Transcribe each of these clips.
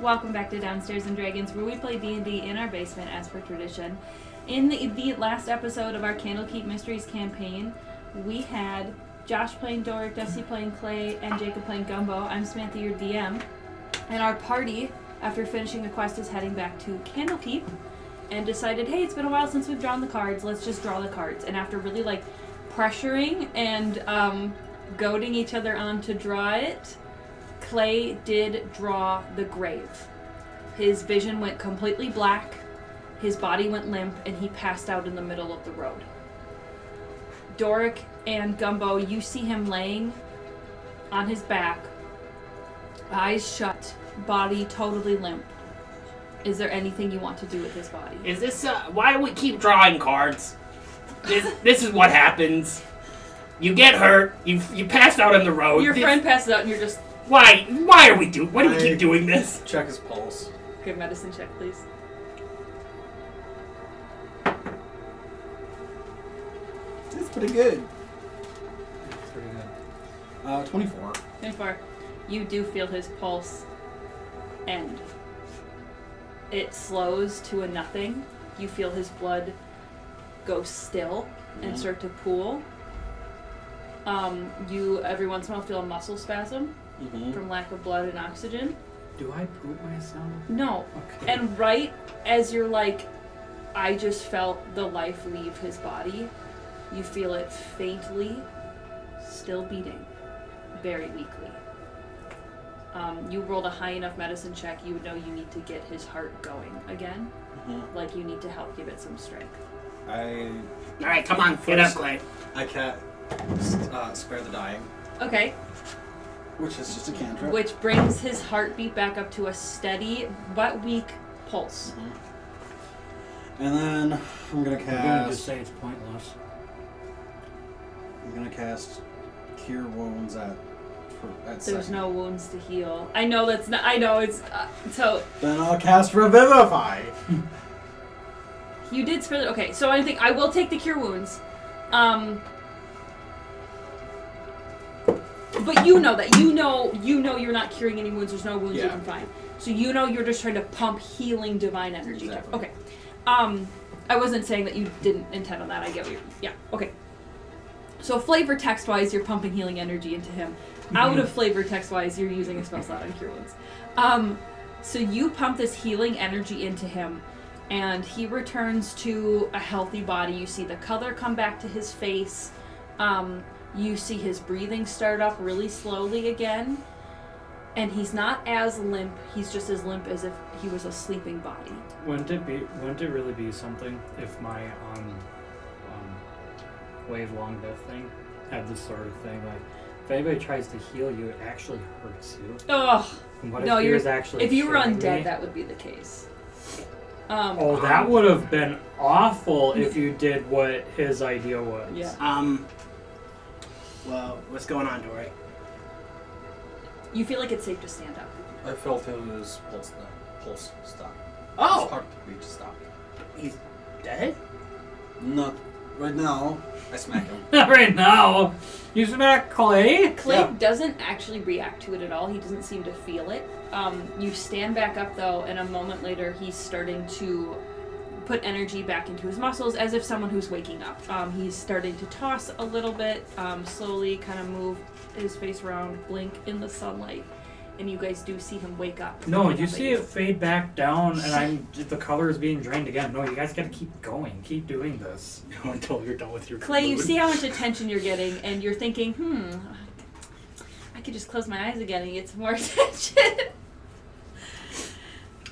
Welcome back to Downstairs and Dragons, where we play D&D in our basement as per tradition. In the last episode of our Candlekeep Mysteries campaign, we had Josh playing Dorik, Dusty playing Clay, and Jacob playing Gumbo. I'm Samantha, your DM. And our party, after finishing the quest, is heading back to Candlekeep and decided, hey, it's been a while since we've drawn the cards, let's just draw the cards. And after really, pressuring and goading each other on to draw it, Clay did draw the grave. His vision went completely black, his body went limp, and he passed out in the middle of the road. Dorik and Gumbo, you see him laying on his back, eyes shut, body totally limp. Is there anything you want to do with his body? Is this, why do we keep drawing cards? This is what happens. You get hurt, you pass out on the road. Your friend passes out and you're just... Why are we why do we keep doing this? Check his pulse. Okay, medicine check, please. That's pretty good. 24. 24. You do feel his pulse end. It slows to a nothing. You feel his blood go still and start to pool. You every once in a while feel a muscle spasm from lack of blood and oxygen. Do I poop myself? No. Okay. And right as you're like, I just felt the life leave his body, you feel it faintly, still beating, very weakly. You rolled a high enough medicine check, you would know you need to get his heart going again. Like you need to help give it some strength. Alright, come on, get up, Clay. I can't spare the dying. Okay. Which is just a cantrip. Which brings his heartbeat back up to a steady but weak pulse. And then I'm gonna cast. I'm gonna just say it's pointless. I'm gonna cast Cure Wounds at There's second. no wounds to heal. I know that's not. I know it's so. Then I'll cast Revivify. You did spare. Okay, so I think I will take the cure wounds. But you know that. You know you're not curing any wounds. There's no wounds you can find. So you know you're just trying to pump healing divine energy. Exactly. Okay. I wasn't saying that you didn't intend on that. I get what you're... Yeah, okay. So flavor text-wise, you're pumping healing energy into him. Out of flavor text-wise, you're using a spell slot on cure wounds. So you pump this healing energy into him, and he returns to a healthy body. You see the color come back to his face. You see his breathing start up really slowly again. And he's not as limp. He's just as limp as if he was a sleeping body. Wouldn't it really be something if my wave long death thing had this sort of thing? Like, if anybody tries to heal you, it actually hurts you. Ugh. No, if you were undead, me? that would be the case. That would have been awful if you did what his idea was. Yeah. Well, what's going on, Dory? You feel like it's safe to stand up. I felt his pulse stop. Oh! His heartbeat stop. He's dead? Not right now. I smack him. Not right now. You smack Clay? Clay doesn't actually react to it at all. He doesn't seem to feel it. You stand back up, though, and a moment later, he's starting to put energy back into his muscles as if someone who's waking up. He's starting to toss a little bit, slowly kind of move his face around, blink in the sunlight, and you guys do see him wake up. No, you see it fade back down, and the color is being drained again. No, you guys gotta keep going. Keep doing this until you're done with your Clay, you food. see how much attention you're getting, and you're thinking, I could just close my eyes again and get some more attention.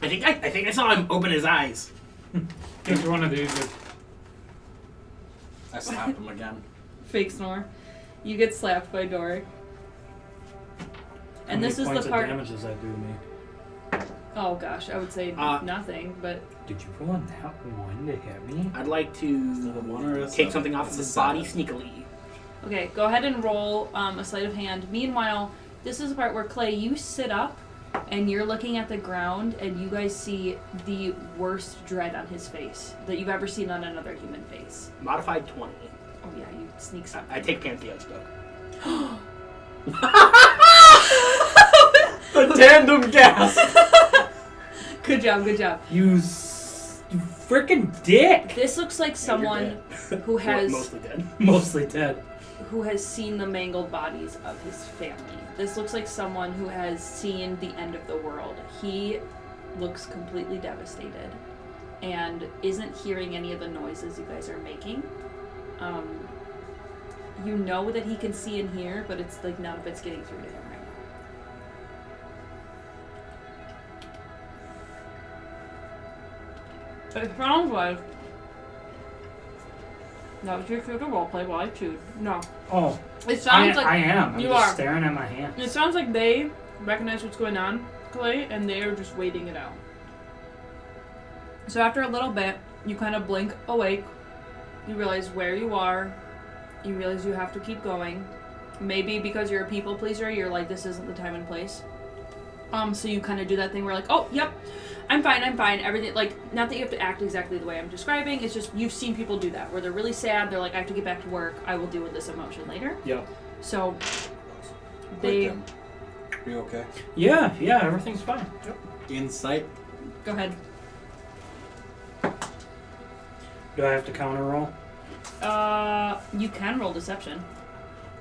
I think I saw him open his eyes. Just one of these. I slapped him again. Fake snore. You get slapped by Dorik. And this is the part. How much does that do to me? Oh gosh, I would say nothing, but. Did you roll on that one to hit me? I'd like to take something off of his body sneakily. Okay, go ahead and roll a sleight of hand. Meanwhile, this is the part where Clay, you sit up and you're looking at the ground, and you guys see the worst dread on his face that you've ever seen on another human face. Modified 20. Oh yeah, you sneak something. I take Pantheon's book. The tandem gasp! Good job, good job. You freaking dick. This looks like someone who has Mostly dead. who has seen the mangled bodies of his family. This looks like someone who has seen the end of the world. He looks completely devastated and isn't hearing any of the noises you guys are making. You know that he can see and hear, but it's like none of it's getting through to him right now. It sounds like... No, it's your future roleplay while I chewed. No. Oh. It sounds like... I am. I'm you just are. staring at my hands. It sounds like they recognize what's going on, Clay, and they are just waiting it out. So after a little bit, you kind of blink awake. You realize where you are. You realize you have to keep going. Maybe because you're a people pleaser, you're like, this isn't the time and place. So you kind of do that thing where like, oh, yep, I'm fine. Everything, like, not that you have to act exactly the way I'm describing. It's just you've seen people do that, where they're really sad. They're like, I have to get back to work. I will deal with this emotion later. Yep. So they... Are you okay? Yeah, everything's fine. Yep. Insight. Go ahead. Do I have to counter roll? You can roll deception.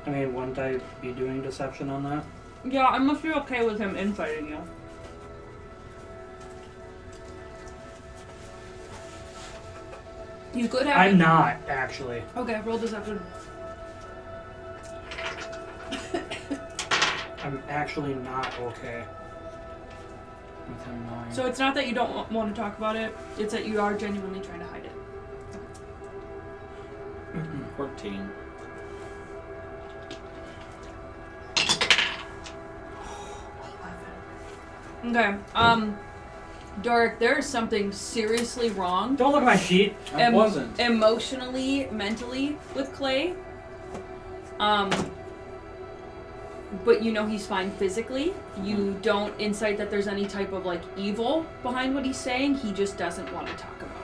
I mean, wouldn't I be doing deception on that? Yeah, unless you're okay with him infighting you. You could have... I'm not, actually. Okay, roll deception. I'm actually not okay with him knowing. So it's not that you don't want to talk about it, it's that you are genuinely trying to hide it. 14. Okay, Dorik, there is something seriously wrong. Don't look at my sheet. I wasn't. Emotionally, mentally with Clay. But you know he's fine physically. You don't insight that there's any type of like evil behind what he's saying. He just doesn't want to talk about it.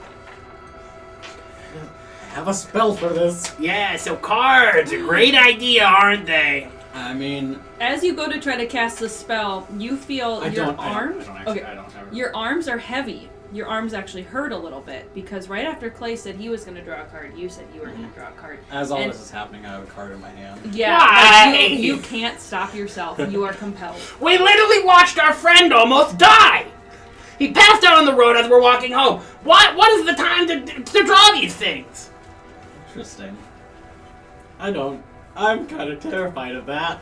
I have a spell for this. Yeah, so cards, a great idea, aren't they? I mean, As you go to try to cast the spell, you feel your arms. I don't have it. Your arms are heavy. Your arms actually hurt a little bit because right after Clay said he was going to draw a card, you said you were going to draw a card. As all And- this is happening, I have a card in my hand. Yeah, Why? like you can't stop yourself. You are compelled. We literally watched our friend almost die! He passed out on the road as we're walking home. What is the time to draw these things? Interesting. I'm kind of terrified of that.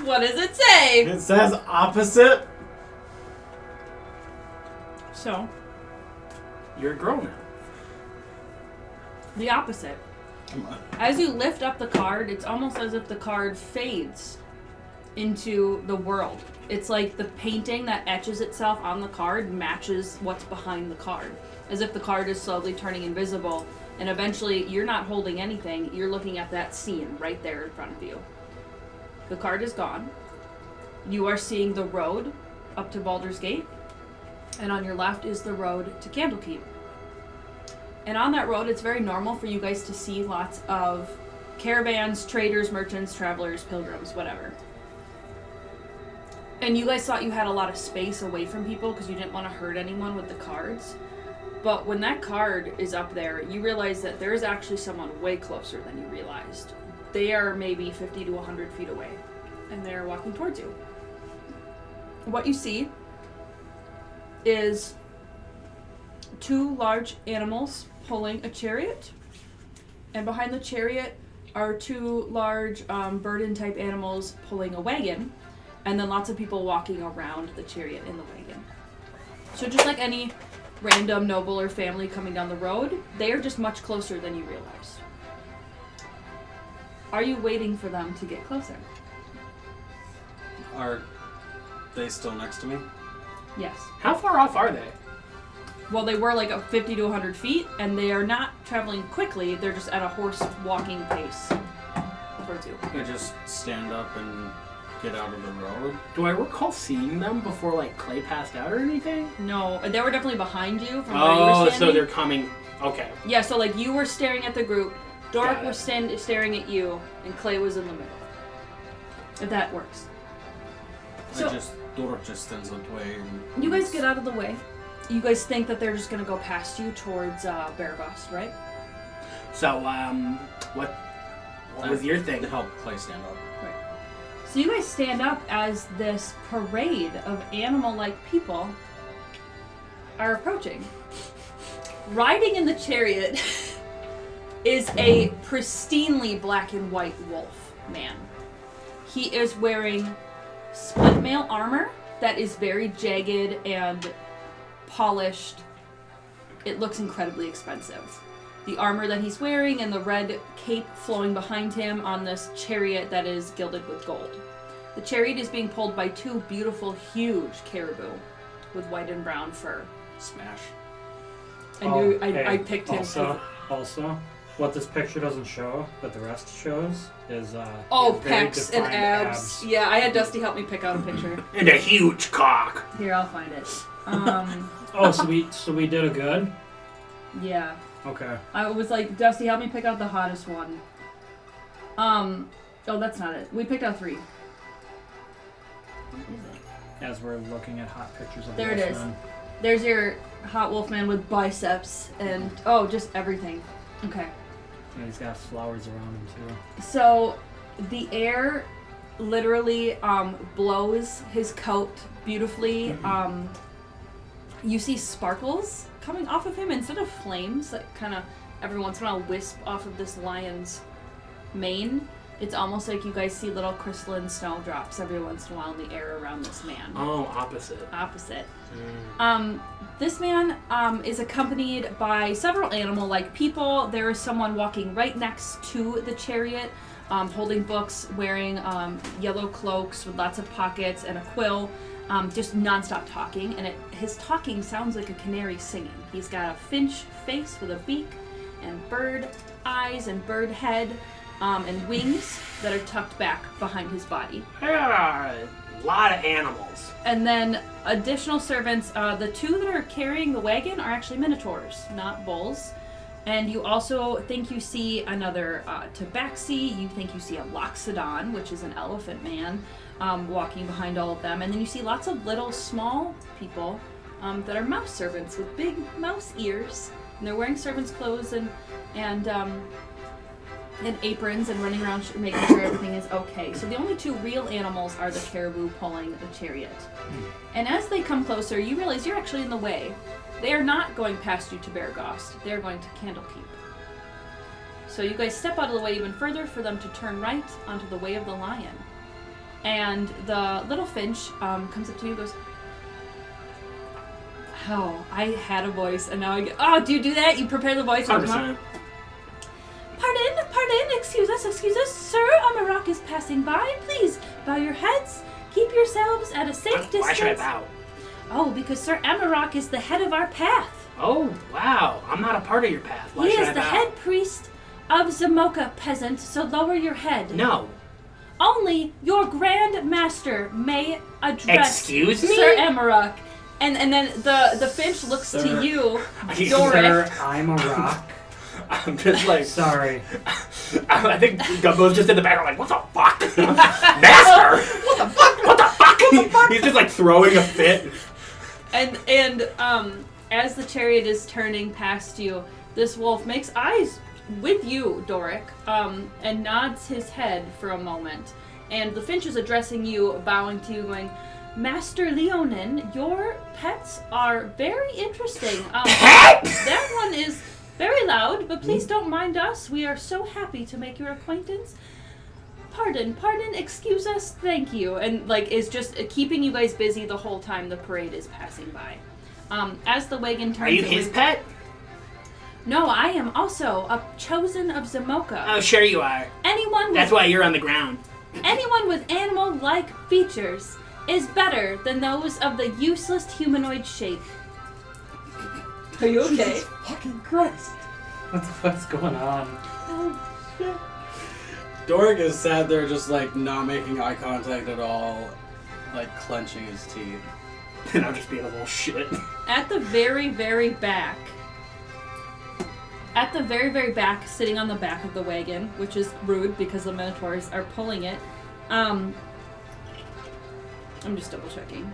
What does it say? It says opposite. So, You're a girl now. the opposite. Come on. As you lift up the card, it's almost as if the card fades into the world. It's like the painting that etches itself on the card matches what's behind the card. As if the card is slowly turning invisible, and eventually you're not holding anything, you're looking at that scene right there in front of you. The card is gone. You are seeing the road up to Baldur's Gate, and on your left is the road to Candlekeep. And on that road, it's very normal for you guys to see lots of caravans, traders, merchants, travelers, pilgrims, whatever. And you guys thought you had a lot of space away from people because you didn't want to hurt anyone with the cards. But when that card is up there, you realize that there is actually someone way closer than you realized. They are maybe 50 to 100 feet away, and they're walking towards you. What you see is two large animals pulling a chariot, and behind the chariot are two large burden-type animals pulling a wagon, and then lots of people walking around the chariot in the wagon. So just like any random noble or family coming down the road, they are just much closer than you realized. Are you waiting for them to get closer? Are they still next to me? Yes. How far off are they? Well, they were like 50 to 100 feet, and they are not traveling quickly. They're just at a horse walking pace towards you. I just stand up and get out of the road. Do I recall seeing them before, like, Clay passed out or anything? No, they were definitely behind you from where you were standing. So they're coming. Okay. Yeah, so like you were staring at the group, Dorik Got it. was staring at you, and Clay was in the middle. If that works. So Dorik just stands up the way. And you guys get out of the way, you guys think that they're just gonna go past you towards Beargost, right? So, what was your thing? To help Clay stand up. So you guys stand up as this parade of animal-like people are approaching. Riding in the chariot is a pristinely black and white wolf man. He is wearing split mail armor that is very jagged and polished. It looks incredibly expensive. The armor that he's wearing and the red cape flowing behind him on this chariot that is gilded with gold. The chariot is being pulled by 2 beautiful, huge caribou with white and brown fur. Smash. I picked him. Also, what this picture doesn't show, but the rest shows, is very pecs and defined abs. Yeah, I had Dusty help me pick out a picture. And a huge cock. Here, I'll find it. So we did a good? Yeah. Okay. I was like, Dusty, help me pick out the hottest one. Oh, that's not it. We picked out 3. What is it? As we're looking at hot pictures of There it is. Wolfman. There's your hot wolf man with biceps and, just everything. Okay. And he's got flowers around him too. So, the air literally blows his coat beautifully. You see sparkles coming off of him instead of flames that kind of every once in a while wisp off of this lion's mane. It's almost like you guys see little crystalline snowdrops every once in a while in the air around this man. Oh, opposite. Opposite. This man is accompanied by several animal-like people. There is someone walking right next to the chariot, holding books, wearing yellow cloaks with lots of pockets and a quill, just nonstop talking. And his talking sounds like a canary singing. He's got a finch face with a beak and bird eyes and bird head. And wings that are tucked back behind his body. There are a lot of animals. And then additional servants, the 2 that are carrying the wagon are actually minotaurs, not bulls. And you also think you see another tabaxi, you think you see a loxodon, which is an elephant man, walking behind all of them. And then you see lots of little small people that are mouse servants with big mouse ears. And they're wearing servants' clothes and aprons and running around making sure everything is okay. So the only 2 real animals are the caribou pulling the chariot. And as they come closer, you realize you're actually in the way. They are not going past you to Beargost. They're going to Candlekeep. So you guys step out of the way even further for them to turn right onto the Way of the Lion. And the little finch comes up to you and goes, oh, I had a voice and now I get, oh, do you do that? You prepare the voice? 100%. Pardon, excuse us, Sir Amarok is passing by. Please, bow your heads, keep yourselves at a safe distance. Why should I bow? Oh, because Sir Amarok is the head of our path. Oh, wow. I'm not a part of your path. Why He should is I the bow? head priest of Zamoka, peasant, so lower your head. No. Only your Grand Master may address Excuse me? Sir Amarok. And then the finch looks Sir. to you, Sir, Dorik. I'm a rock. I'm just like... Sorry. I think Gumbo's just in the background like, what the fuck? Master? What the fuck? What the fuck? He's just like throwing a fit. And as the chariot is turning past you, this wolf makes eyes with you, Dorik, and nods his head for a moment. And the finch is addressing you, bowing to you, going, Master Leonin, your pets are very interesting. That one is very loud, but please don't mind us. We are so happy to make your acquaintance. Pardon, excuse us, thank you. And, is just keeping you guys busy the whole time the parade is passing by. As the wagon turns... Are you his pet? No, I am also a chosen of Zamoka. Oh, sure you are. That's why you're on the ground. Anyone with animal-like features is better than those of the useless humanoid shape. Are you okay? Jesus fucking Christ. What the fuck's going on? Oh, shit. Dorik is sat there just, not making eye contact at all, clenching his teeth. And I'm just being a little shit. At the very, very back, sitting on the back of the wagon, which is rude because the Minotaurs are pulling it, I'm just double checking.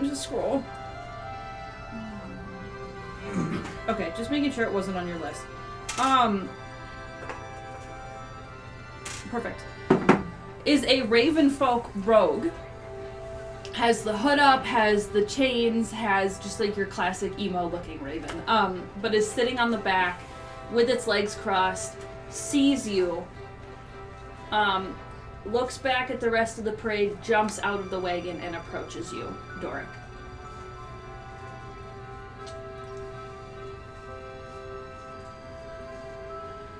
Just scroll. Okay, just making sure it wasn't on your list. Perfect. Is a Ravenfolk rogue. Has the hood up, has the chains, has just like your classic emo looking raven. But is sitting on the back with its legs crossed, sees you, looks back at the rest of the parade, jumps out of the wagon, and approaches you, Dorik.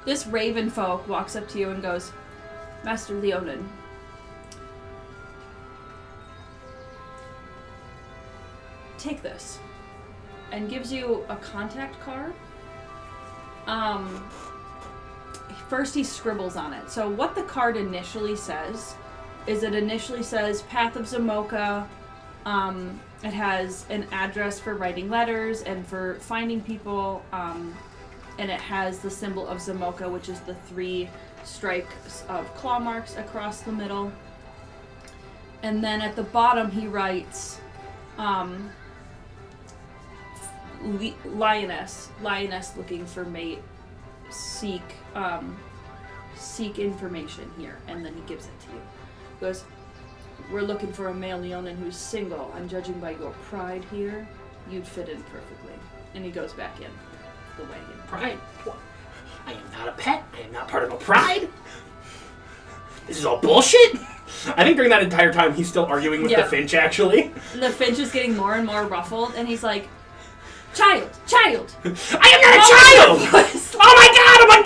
This raven folk walks up to you and goes, Master Leonin, take this, and gives you a contact card. First he scribbles on it. So what the card initially says is Path of Zamoka. It has an address for writing letters and for finding people, and it has the symbol of Zamoka, which is the 3 stripes of claw marks across the middle. And then at the bottom he writes, Lioness looking for mate, seek information here. And then he gives it to you. He goes, we're looking for a male Leonin who's single. I'm judging by your pride here, you'd fit in perfectly. And he goes back in the wagon. Pride? What? I am not a pet. I am not part of a pride. This is all bullshit. I think during that entire time he's still arguing with the Finch, actually. The Finch is getting more and more ruffled, and he's like, Child! I am not a child! Oh my god, I'm on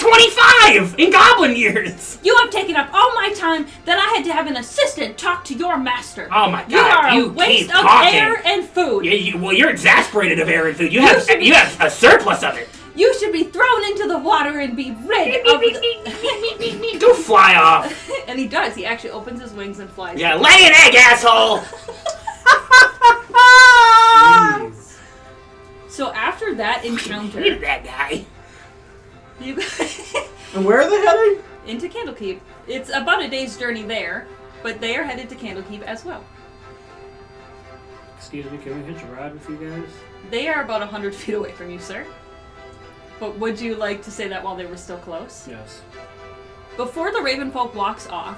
25 in goblin years! You have taken up all my time that I had to have an assistant talk to your master. Oh my god, you are you a waste keep of talking. air and food. Yeah, you're exasperated of air and food. You have a surplus of it. You should be thrown into the water and be rid of the... Go fly off. And he does. He actually opens his wings and flies. Yeah, lay an egg, asshole! So after that encounter... Hated that guy. You And where are they heading? into Candlekeep. It's about a day's journey there, but they are headed to Candlekeep as well. Excuse me, can we hitch a ride with you guys? They are about 100 feet away from you, sir. But would you like to say that while they were still close? Yes. Before the Ravenfolk walks off,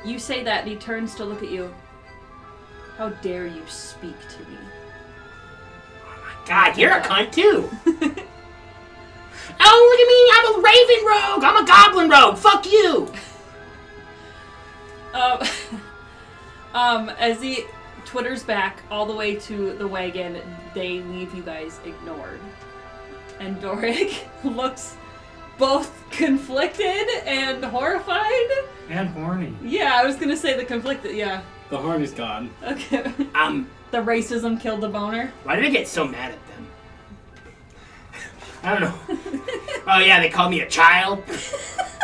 you say that and he turns to look at you. How dare you speak to me? God, you're a cunt too. Oh, look at me! I'm a raven rogue! I'm a goblin rogue! Fuck you! As he twitters back all the way to the wagon, they leave you guys ignored. And Dorik looks both conflicted and horrified. And horny. Yeah, I was gonna say the conflicted, yeah. The horny's gone. Okay. The racism killed the boner. Why did I get so mad at them? I don't know. Oh yeah, they called me a child.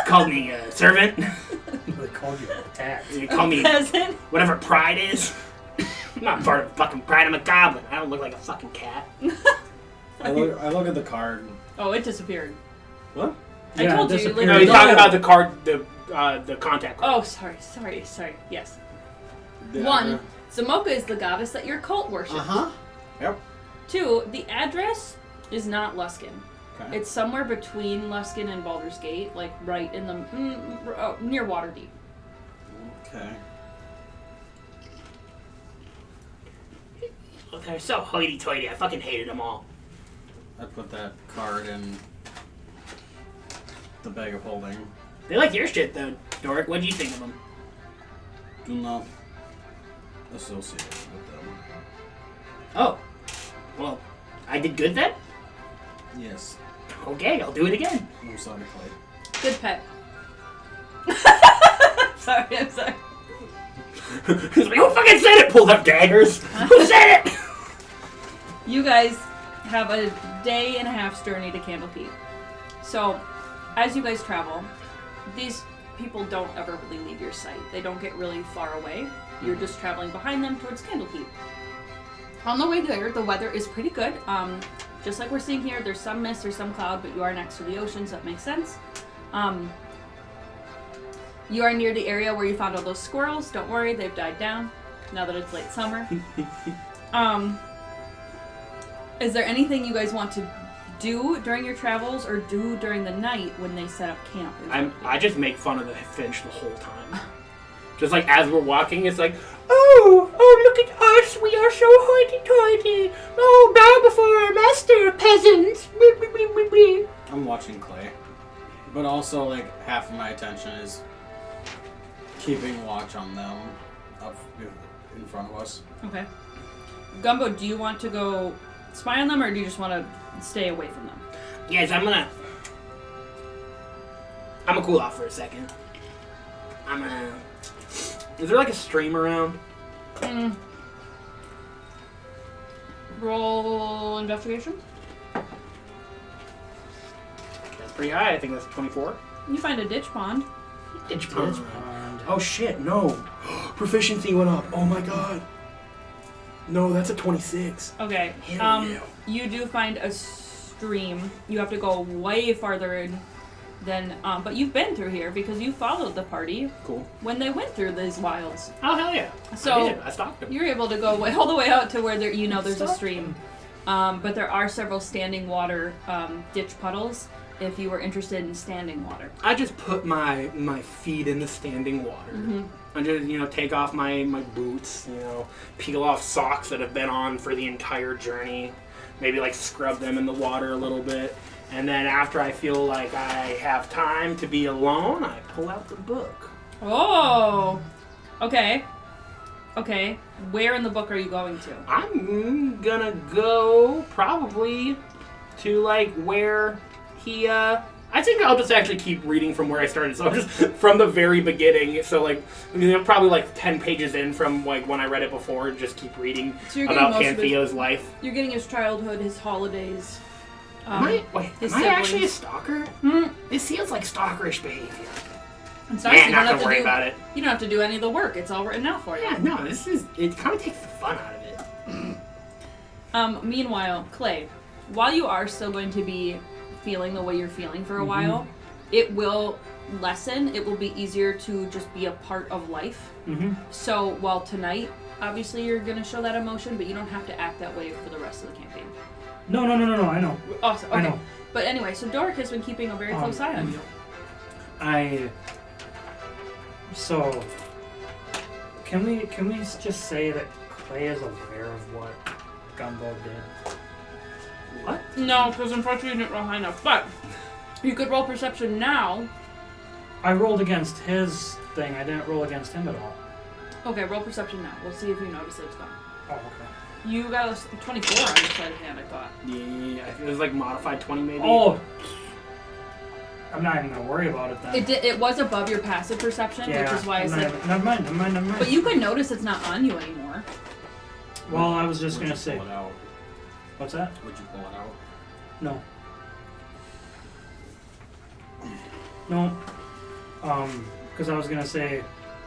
Called me a servant. They called you a tat. They called me peasant. Whatever pride is. I'm not part of fucking pride. I'm a goblin. I don't look like a fucking cat. I look at the card. Oh, it disappeared. What? I told you. Like, No, he's talking about the card, the contact card. Oh, sorry. Yes. The 1, Zamoka is the goddess that your cult worships. Uh-huh. Yep. 2, the address is not Luskin. Okay. It's somewhere between Luskin and Baldur's Gate, like right in the near Waterdeep. Okay. Oh, they're so hoity-toity. I fucking hated them all. I put that card in the bag of holding. They like your shit, though, Dorik. What do you think of them? Do not associate with them. Oh. Well, I did good then? Yes. Okay, I'll do it again. I'm sorry, Clay. Good pet. I'm sorry. He's like, who fucking said it? Pulled up daggers. Who said it? You guys have a day and a half's journey to Candlekeep. So, as you guys travel, these people don't ever really leave your sight. They don't get really far away. You're just traveling behind them towards Candlekeep. On the way there, the weather is pretty good. Just like we're seeing here, there's some mist, there's some cloud, but you are next to the ocean, so that makes sense. You are near the area where you found all those squirrels. Don't worry, they've died down now that it's late summer. Is there anything you guys want to do during your travels or do during the night when they set up camp? I just make fun of the Finch the whole time. Just like as we're walking, it's like, oh, look at us, we are so hoity-toity. Oh, bow before our master, peasants. I'm watching Clay. But also, like, half of my attention is keeping watch on them up in front of us. Okay. Gumbo, do you want to go spy on them or do you just want to stay away from them? Yes, I'm gonna cool off for a second. Is there like a stream around? Roll investigation. That's pretty high. I think that's 24. You find a ditch pond. Ditch pond. Oh shit, no. Proficiency went up. Oh my god. No, that's a 26. Okay. Hell yeah. You do find a stream. You have to go way farther in than, but you've been through here because you followed the party. Cool. When they went through these wilds. Oh hell yeah. So I stopped them. You're able to go all the way out to where there, there's a stream. But there are several standing water ditch puddles if you were interested in standing water. I just put my feet in the standing water. Mm-hmm. I just, take off my boots, peel off socks that have been on for the entire journey. Maybe like scrub them in the water a little bit. And then after I feel like I have time to be alone, I pull out the book. Oh! Okay. Okay. Where in the book are you going to? I'm gonna go probably to like where he, I think I'll just actually keep reading from where I started. So just from the very beginning. So like, probably like 10 pages in from like when I read it before, just keep reading about Panthea's life. You're getting his childhood, his holidays. Am I actually a stalker? This feels like stalkerish behavior. It's nice. Not gonna worry about it. You don't have to do any of the work. It's all written out for you. Yeah, no, it kind of takes the fun out of it. Meanwhile, Clay, while you are still going to be feeling the way you're feeling for a while, it will lessen. It will be easier to just be a part of life. So while tonight, obviously you're going to show that emotion, but you don't have to act that way for the rest of the campaign. No, I know. Awesome. Okay. I know. But anyway, so Dorik has been keeping a very close eye on you. So, can we just say that Clay is aware of what Gumbo did? What? No, because unfortunately you didn't roll high enough. But you could roll perception now. I rolled against his thing. I didn't roll against him at all. Okay, roll perception now. We'll see if you notice that it's gone. Oh, okay. You got a 24 on your sleight of hand, I thought. Yeah, it was like modified 20 maybe. Oh! I'm not even going to worry about it then. It was above your passive perception, which is why I said... Never mind. But you could notice it's not on you anymore. Well, I was just going to say... Pull it out? What's that? Would you pull it out? No. No. Because I was going to say,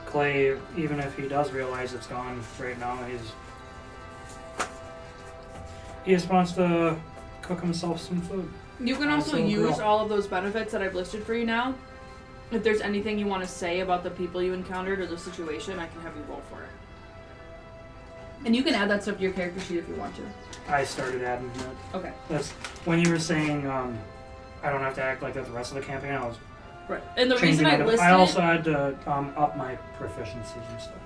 Clay, even if he does realize it's gone right now, he just wants to cook himself some food. You can also use all of those benefits that I've listed for you now. If there's anything you want to say about the people you encountered or the situation, I can have you roll for it. And you can add that stuff to your character sheet if you want to. I started adding it. Okay. That's when you were saying I don't have to act like that the rest of the campaign. I was right. And the reason I listed I also had to up my proficiencies and stuff.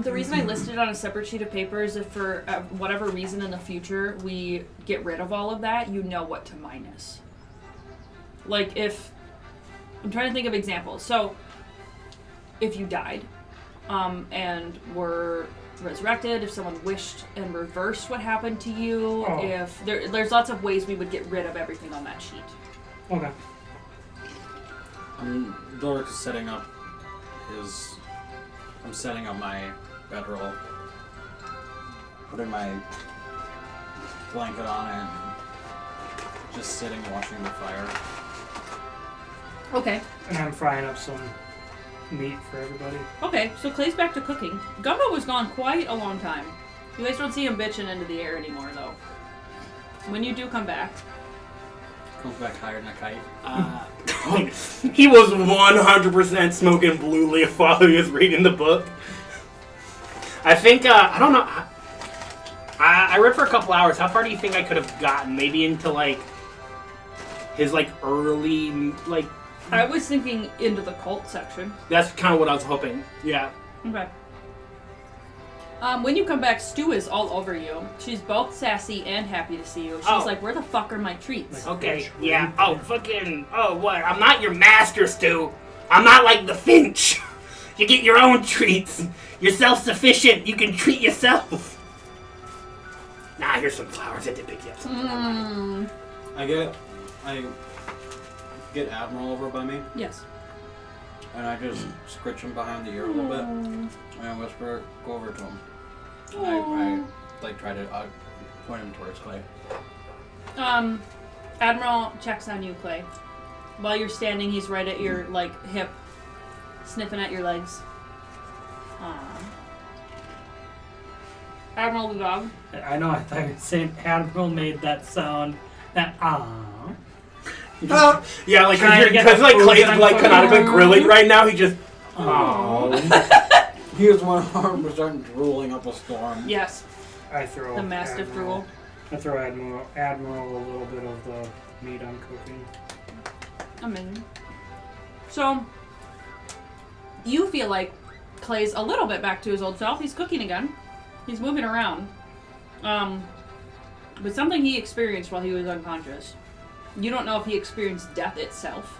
The reason I listed it on a separate sheet of paper is if for whatever reason in the future we get rid of all of that, you know what to minus. Like if... I'm trying to think of examples. So, if you died and were resurrected, if someone wished and reversed what happened to you, if there's lots of ways we would get rid of everything on that sheet. Okay. Dorik is setting up his... I'm setting up my bedroll, putting my blanket on it, and just sitting watching the fire. Okay. And I'm frying up some meat for everybody. Okay, so Clay's back to cooking. Gumbo was gone quite a long time. You guys don't see him bitching into the air anymore, though. When you do come back... Comes back higher than a kite. He was 100% smoking blue leaf while he was reading the book. I think, I don't know. I read for a couple hours. How far do you think I could have gotten? Maybe into, like, his, like, early, like... I was thinking into the cult section. That's kind of what I was hoping. Yeah. Okay. When you come back, Stu is all over you. She's both sassy and happy to see you. She's like, where the fuck are my treats? Okay, yeah. Oh, fucking... Oh, what? I'm not your master, Stu. I'm not like the Finch. You get your own treats. You're self-sufficient. You can treat yourself. Nah, here's some flowers. I did pick you up something. I get Admiral over by me, Yes. and I just scritch him behind the ear a little bit, and I whisper, go over to him. And I like try to point him towards Clay. Admiral checks on you, Clay. While you're standing, he's right at your, like, hip, sniffing at your legs. Admiral the dog. I know, I thought you were saying Admiral made that sound. That Yeah, like, Trying to get because, the like, food Clay's, that I'm like, canonically cooking. grilling right now. He just... He was 100% drooling up a storm. Yes. I throw The Mastiff Admiral. drool. I throw Admiral a little bit of the meat I'm cooking. Amazing. So, you feel like Clay's a little bit back to his old self. He's cooking again. He's moving around. But something he experienced while he was unconscious. You don't know if he experienced death itself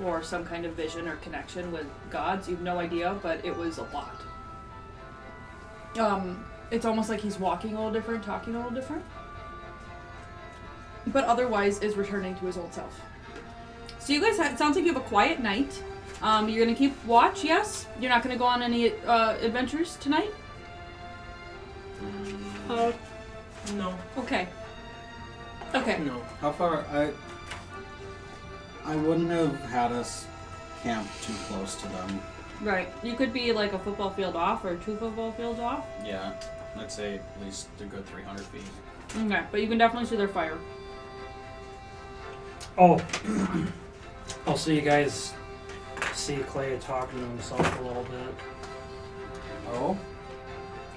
or some kind of vision or connection with gods. You have no idea, but it was a lot. It's almost like he's walking a little different, talking a little different. But otherwise is returning to his old self. So you guys, it sounds like you have a quiet night. You're gonna keep watch, yes? You're not gonna go on any adventures tonight? No. Okay. Okay. No. How far? I wouldn't have had us camp too close to them. Right. You could be like a football field off or 2 football fields off. Yeah, I'd say at least a good 300 feet. Okay, but you can definitely see their fire. Oh. Also, you guys see Clay talking to himself a little bit. Oh?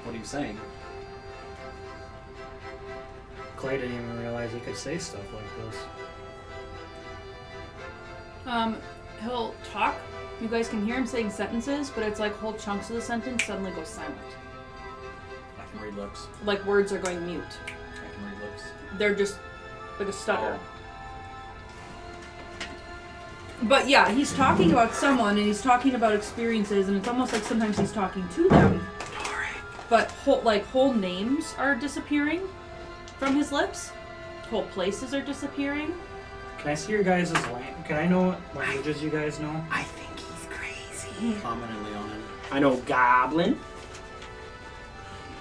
What are you saying? Clay didn't even realize he could say stuff like this. He'll talk. You guys can hear him saying sentences, but it's like whole chunks of the sentence suddenly go silent. I can read lips. Like words are going mute. I can read lips. They're just like a stutter. Oh. But yeah, he's talking about someone and he's talking about experiences, and it's almost like sometimes he's talking to them. But whole names are disappearing from his lips. Whole places are disappearing. Can I see your guys' language? Can I know what languages you guys know? I think he's crazy. Common and Leonin. I know Goblin.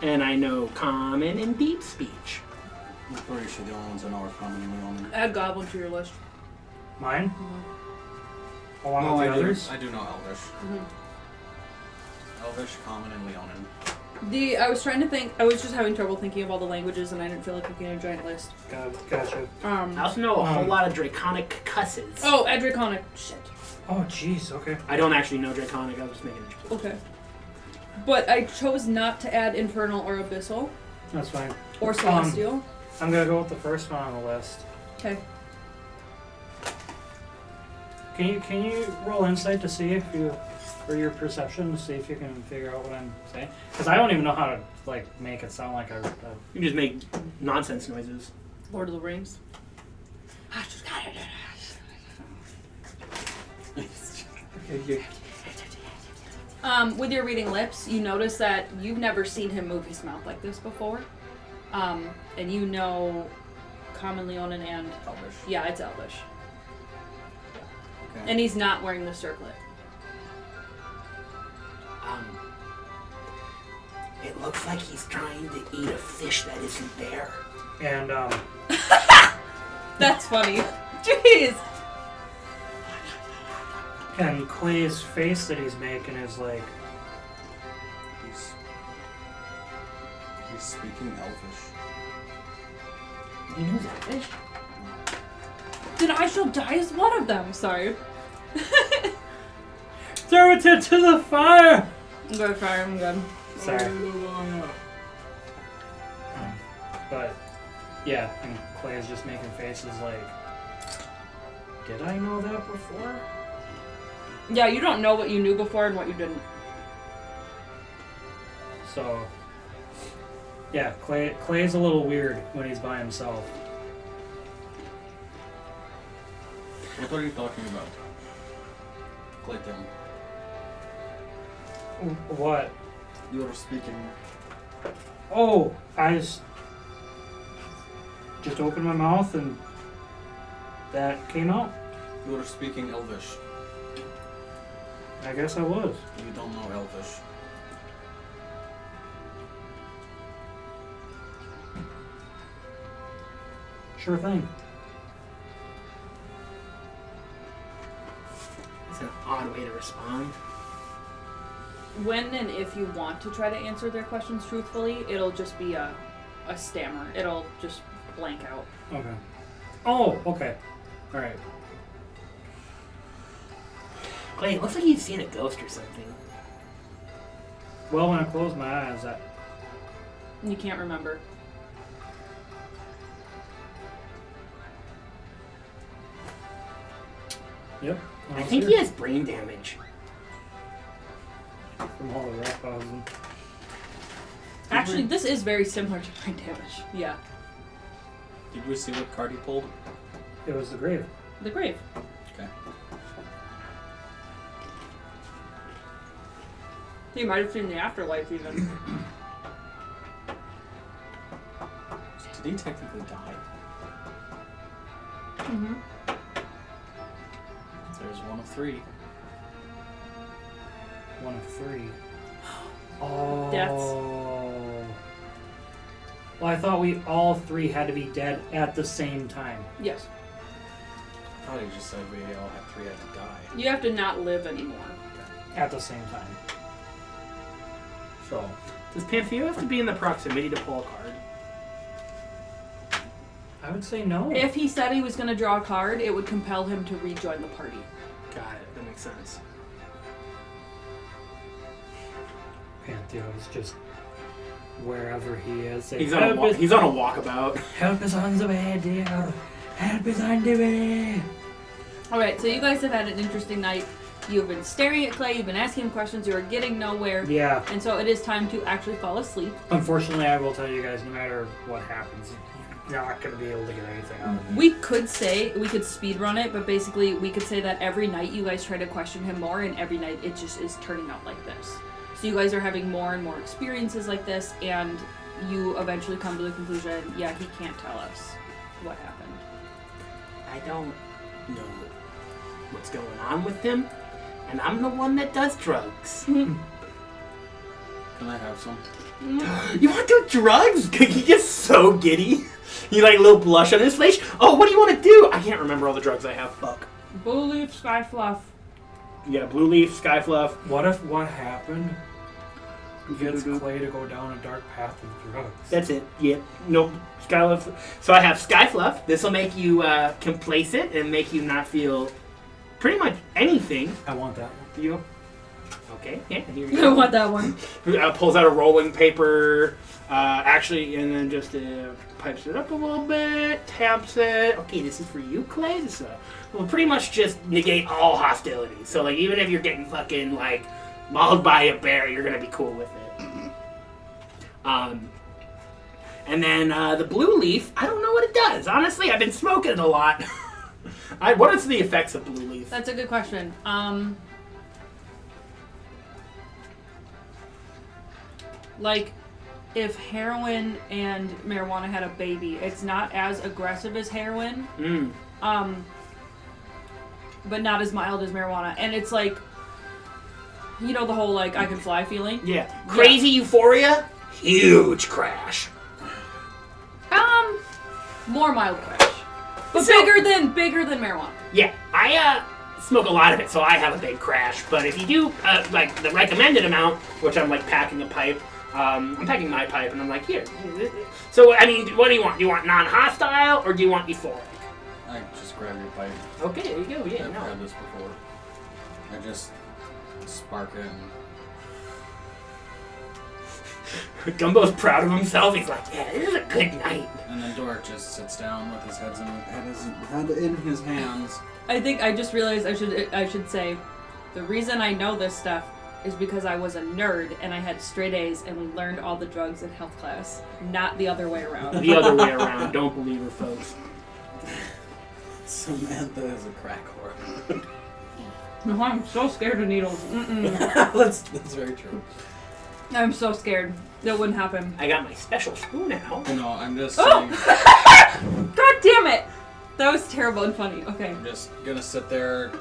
And I know Common and Deep Speech. I'm pretty sure the only ones I know are Common and Leonin. Add Goblin to your list. Mine? Along Oh, with the others? I do know Elvish. Mm-hmm. Elvish, Common, and Leonin. I was trying to think. I was just having trouble thinking of all the languages, and I didn't feel like making a giant list. Gotcha. I also know a whole lot of Draconic cusses. Oh, add Draconic. Shit. Oh, jeez, okay. I don't actually know Draconic, I was just making it. Okay. But I chose not to add Infernal or Abyssal That's fine. or Celestial. I'm gonna go with the first one on the list. Okay. Can you roll insight to see if you, or your perception to see if you can figure out what I'm saying? Because I don't even know how to like make it sound like a You just make nonsense noises. Lord of the Rings. With your reading lips, you notice that you've never seen him move his mouth like this before. And you know Common Leonin and Elvish. yeah, it's Elvish. Okay. And he's not wearing the circlet. It looks like he's trying to eat a fish that isn't there. and That's funny. Jeez. and Clay's face that he's making is like He's speaking Elvish. He knows that fish. Then I shall die as one of them. Sorry. Throw it into the fire! I'm good, sorry, I'm good. Sorry. But, yeah, and Clay is just making faces like, did I know that before? Yeah, you don't know what you knew before and what you didn't. So, yeah, Clay's a little weird when he's by himself. What are you talking about? Clayton. What? You were speaking. Oh, I just opened my mouth and that came out. You were speaking Elvish. I guess I was. You don't know Elvish. Sure thing. It's an odd way to respond. When and if you want to try to answer their questions truthfully, it'll just be a stammer. It'll just blank out. Okay. Oh, okay. Alright. Clay, it looks like you've seen a ghost or something. Well, when I close my eyes, that... You can't remember. Yep. I think he has brain damage. From all the rock housing. Actually, this is very similar to brain damage. Yeah. Did we see what card he pulled? It was the grave. The grave. Okay. You might have seen the afterlife even. Did he technically die? Mm-hmm. There's one of three. One of three. Oh. Deaths. Well, I thought we all three had to be dead at the same time. Yes. I thought he just said we all three had to die. You have to not live anymore. At the same time. So. Does Pantheo have to be in the proximity to pull a card? I would say no. If he said he was going to draw a card, it would compel him to rejoin the party. Got it. That makes sense. Pantheo is just wherever he is. He's on a he's on a walkabout. Help is on the way, dear. Help is on the way. Alright, so you guys have had an interesting night. You've been staring at Clay, you've been asking him questions, you are getting nowhere. Yeah. And so it is time to actually fall asleep. Unfortunately, I will tell you guys, no matter what happens, you're not going to be able to get anything out of me. We could speed run it, but basically we could say that every night you guys try to question him more, and every night it just is turning out like this. So you guys are having more and more experiences like this, and you eventually come to the conclusion, yeah, he can't tell us what happened. I don't know what's going on with him, and I'm the one that does drugs. Can I have some? You want to do drugs? He gets so giddy. You like a little blush on his face. Oh, what do you want to do? I can't remember all the drugs I have. Fuck. Blue leaf, sky fluff. Yeah, blue leaf, sky fluff. What if what happened gets Clay to go down a dark path of drugs? That's it. Yeah. Nope. Sky fluff. So I have sky fluff. This will make you complacent and make you not feel pretty much anything. I want that one. You. Okay. Yeah. Here you I go. want that one. Pulls out a rolling paper. Actually, and then just pipes it up a little bit, taps it. Okay, this is for you, Clay. This will pretty much just negate all hostility. So, like, even if you're getting fucking, like, mauled by a bear, you're gonna be cool with it. And then the blue leaf, I don't know what it does. Honestly, I've been smoking it a lot. What is the effects of blue leaf? That's a good question. Like, if heroin and marijuana had a baby, it's not as aggressive as heroin, but not as mild as marijuana. And it's like, you know, the whole, like, I can fly feeling? Yeah. Crazy euphoria, huge crash. More mild crash. But So- bigger than marijuana. Yeah, I smoke a lot of it, so I have a big crash. But if you do, like, the recommended amount, which I'm, like, packing a pipe, I'm packing my pipe, and I'm like, here. So, I mean, what do you want? Do you want non-hostile, or do you want euphoric? I just grab your pipe. Okay, there you go. Yeah, I've no. had this before. I just spark it and Gumbo's proud of himself. He's like, yeah, this is a good night. And then Dorik just sits down with his head in his hands. I think I just realized I should say, the reason I know this stuff is because I was a nerd and I had straight A's and we learned all the drugs in health class, not the other way around. The other way around. Don't believe her, folks. Samantha is a crack whore. No, I'm so scared of needles. Mm-mm. That's very true. I'm so scared. That wouldn't happen. I got my special spoon out. No, I'm just Oh! saying, God damn it! That was terrible and funny. Okay. I'm just gonna sit there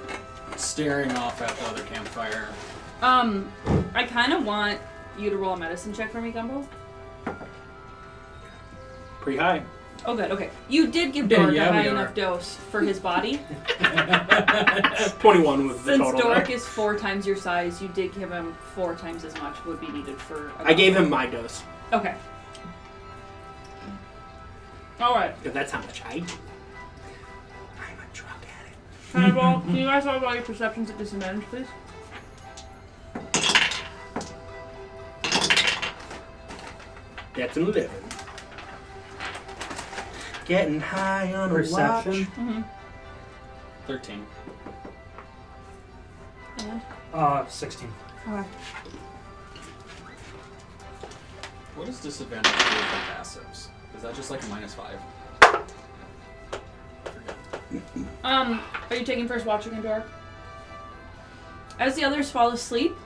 staring off at the other campfire. I kind of want you to roll a medicine check for me, Gumbo. Pretty high. Oh, good. Okay. You did give Yeah, Dorik yeah, a high we enough are. dose for his body. 21 was the Since total. Dorik though. is 4 times your size, you did give him 4 times as much would be needed for. I gave him my dose. Okay. All right. Because that's how much I do. I'm a drug addict. Can I roll? Can you guys roll about your perceptions at disadvantage, please? That's an 11. Getting high on Perception. a watch. Mm-hmm. 13. And? 16. Okay. What does disadvantage do for passives? Is that just like a -5? Are you taking first watch again, Dorik? As the others fall asleep,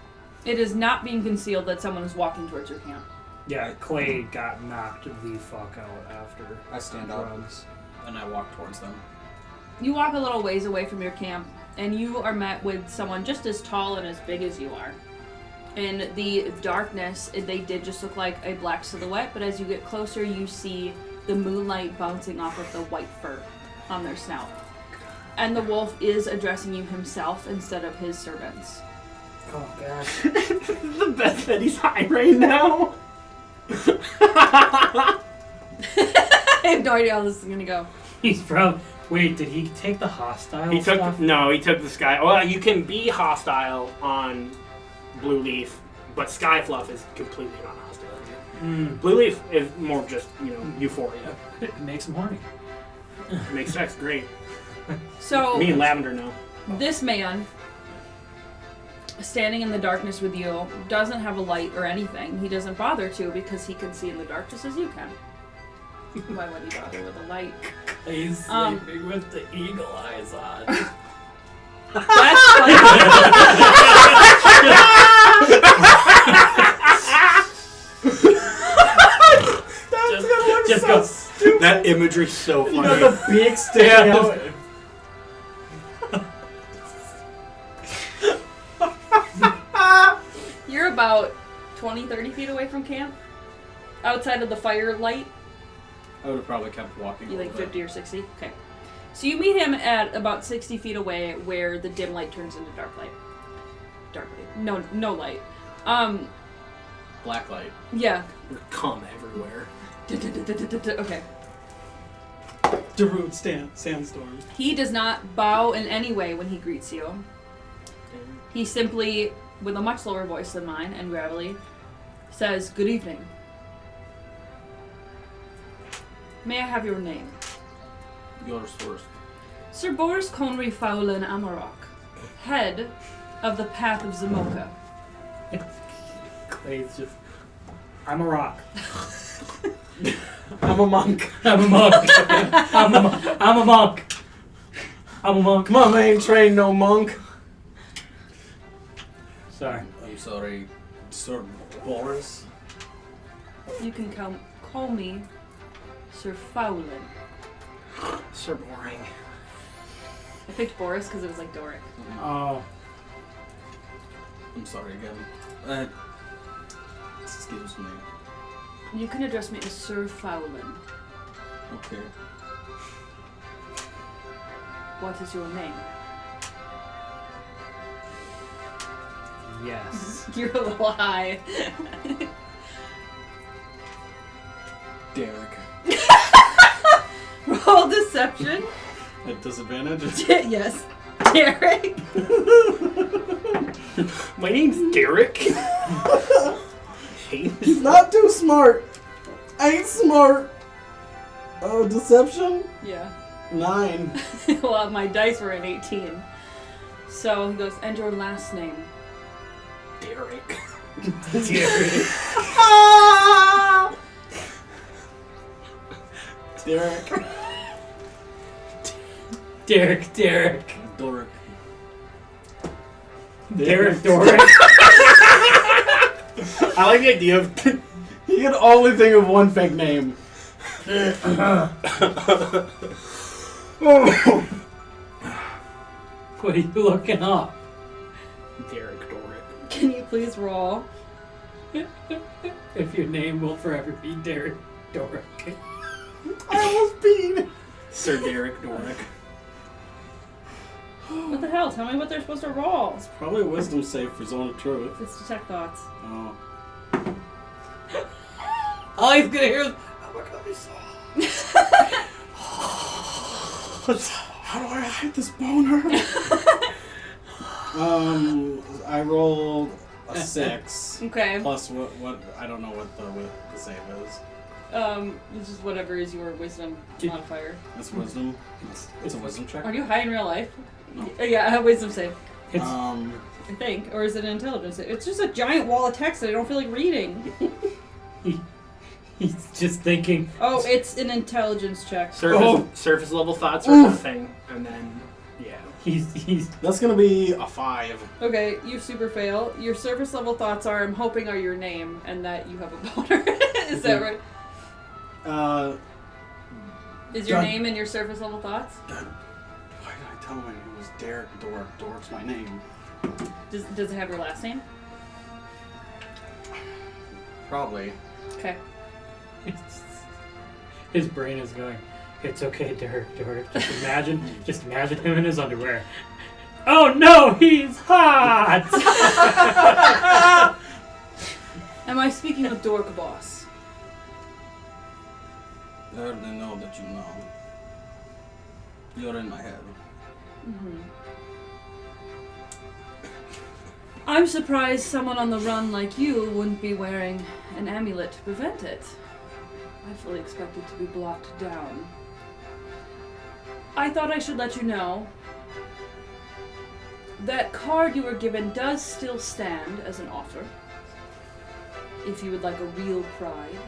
it is not being concealed that someone is walking towards your camp. Yeah, Clay got knocked the fuck out after I stand up drugs. and I walk towards them. You walk a little ways away from your camp, and you are met with someone just as tall and as big as you are. In the darkness, they did just look like a black silhouette, but as you get closer, you see the moonlight bouncing off of the white fur on their snout. And the wolf is addressing you himself instead of his servants. Oh gosh. This is the best that he's high right now. I have no idea how this is gonna go. He's probably. Wait, did he take the hostile He took stuff? he took the sky. Well, you can be hostile on Blue Leaf, but Sky Fluff is completely not hostile. Blue Leaf is more just euphoria. It makes him horny. Makes sex great. So Me and Lavender know. this man, standing in the darkness with you, doesn't have a light or anything. He doesn't bother to because he can see in the dark just as you can. Why would he bother with a light? He's sleeping with the eagle eyes on. That's funny. Just go. That imagery's so funny. The beak sticking out. You're about 20, 30 feet away from camp. Outside of the fire light. I would have probably kept walking. You a like little 50 or 60? Okay. So you meet him at about 60 feet away where the dim light turns into dark light. Dark light. No light. bit. Black light. Yeah. There's cum everywhere. Okay. Darude sandstorm. He does not bow in any way when he greets you. He simply, with a much lower voice than mine and gravelly, says, "Good evening. May I have your name?" Yours first. Sir Boris Conry Fowlin Amarok, head of the Path of Zamoka. Clay's just. I'm a rock. I'm a monk. I'm a monk. I'm a monk. I'm a monk. I'm a monk. Mom, I ain't trained no monk. Sorry. I'm sorry, Sir Boris. You can call me Sir Fowlin. So boring. I picked Boris because it was like Dorik. Oh. I'm sorry again. Excuse me. You can address me as Sir Fowlin. Okay. What is your name? Yes. You're a little high. Derek. Roll deception. At disadvantage? Yes. Derek. My name's Derek. He's not too smart. Ain't smart. Oh, deception? Yeah. 9. Well, my dice were an 18. So he goes, and your last name? Derek. Derek. Ah! Derek. Derek. Dorik. Dorik. I like the idea of. He can only think of one fake name. What are you looking up? Derek Dorik. Can you please roll? If your name will forever be Derek Dorik. I almost peed. Sir Derek Dorik. What the hell? Tell me what they're supposed to roll. Probably a wisdom save for Zone of Truth. It's detect thoughts. Oh. All he's gonna hear is, oh my god, he's How do I hide this boner? I rolled a 6. Okay. Plus what I don't know what the save is. This is whatever is your wisdom modifier. It's wisdom. It's a wisdom check. Are you high in real life? No. Yeah, I have wisdom save. Um, I think. Or is it an intelligence save? It's just a giant wall of text that I don't feel like reading. He's just thinking. Oh, it's an intelligence check. Surface level thoughts are nothing, and then yeah. He's that's gonna be a 5. Okay, you super fail. Your surface level thoughts are, I'm hoping are your name, and that you have a boner. Is that right? Is your God. name in your surface level thoughts? Why did I tell him it was Derek Dorik? Dorik's my name. Does it have your last name? Probably. Okay. his brain is going. It's okay, Dorik. Just imagine him in his underwear. Oh no, he's hot. Am I speaking with Dork Boss? I already know that you know. You're in my head. Mm-hmm. I'm surprised someone on the run like you wouldn't be wearing an amulet to prevent it. I fully expected to be blocked down. I thought I should let you know that card you were given does still stand as an offer. If you would like a real pride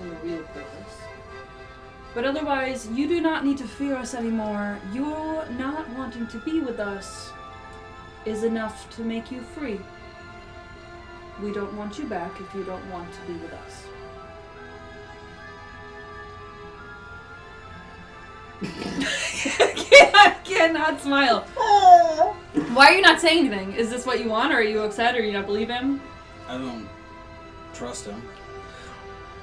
and a real purpose. But otherwise, you do not need to fear us anymore. Your not wanting to be with us is enough to make you free. We don't want you back if you don't want to be with us. I cannot smile. Why are you not saying anything? Is this what you want, or are you upset, or you don't believe him? I don't trust him.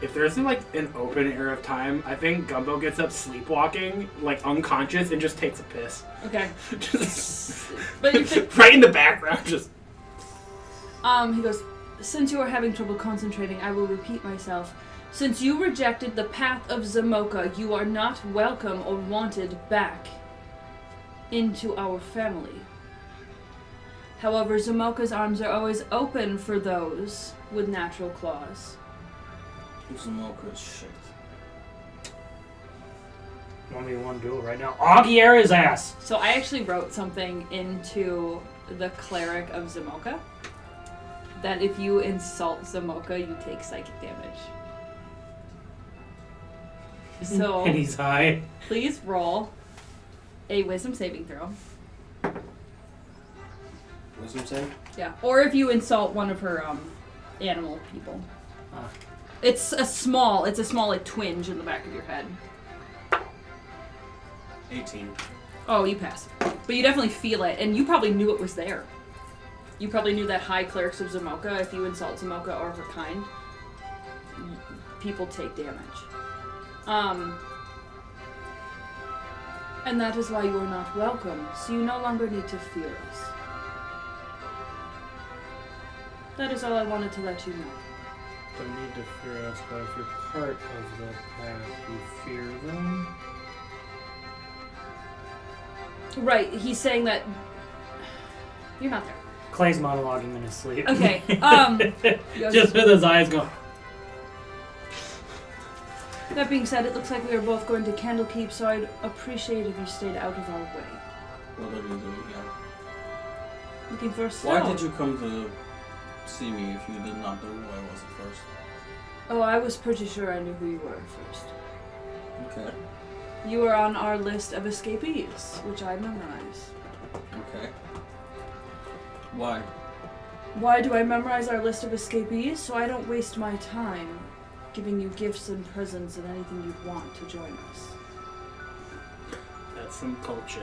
If there's like an open air of time, I think Gumbo gets up sleepwalking, like unconscious, and just takes a piss. Okay. Just But you think, right in the background, just. he goes, since you are having trouble concentrating, I will repeat myself. Since you rejected the path of Zamoka, you are not welcome or wanted back into our family. However, Zamoka's arms are always open for those with natural claws. Zamoka is shit. 1v1 duel right now. Augier his ass. So I actually wrote something into the cleric of Zamoka that if you insult Zamoka, you take psychic damage. So And he's high. please roll a wisdom saving throw. Wisdom save? Yeah, or if you insult one of her animal people. Ah. It's a small like twinge in the back of your head. 18. Oh, you pass. But you definitely feel it, and you probably knew it was there. You probably knew that high clerics of Zamoka, if you insult Zamoka or her kind, people take damage. And that is why you are not welcome, so you no longer need to fear us. That is all I wanted to let you know. Don't need to fear us, but if you're part of the path, you fear them. Right, he's saying that... You're not there. Clay's monologuing in his sleep. Okay, Just with his eyes going. That being said, it looks like we are both going to Candlekeep, so I'd appreciate if you stayed out of our way. What are you doing here? Looking for a stone. Why did you come to see me if you did not know who I was at first? Oh, I was pretty sure I knew who you were at first. Okay. You were on our list of escapees, which I memorized. Okay. Why? Why do I memorize our list of escapees? So I don't waste my time giving you gifts and presents and anything you'd want to join us. That's some cult shit.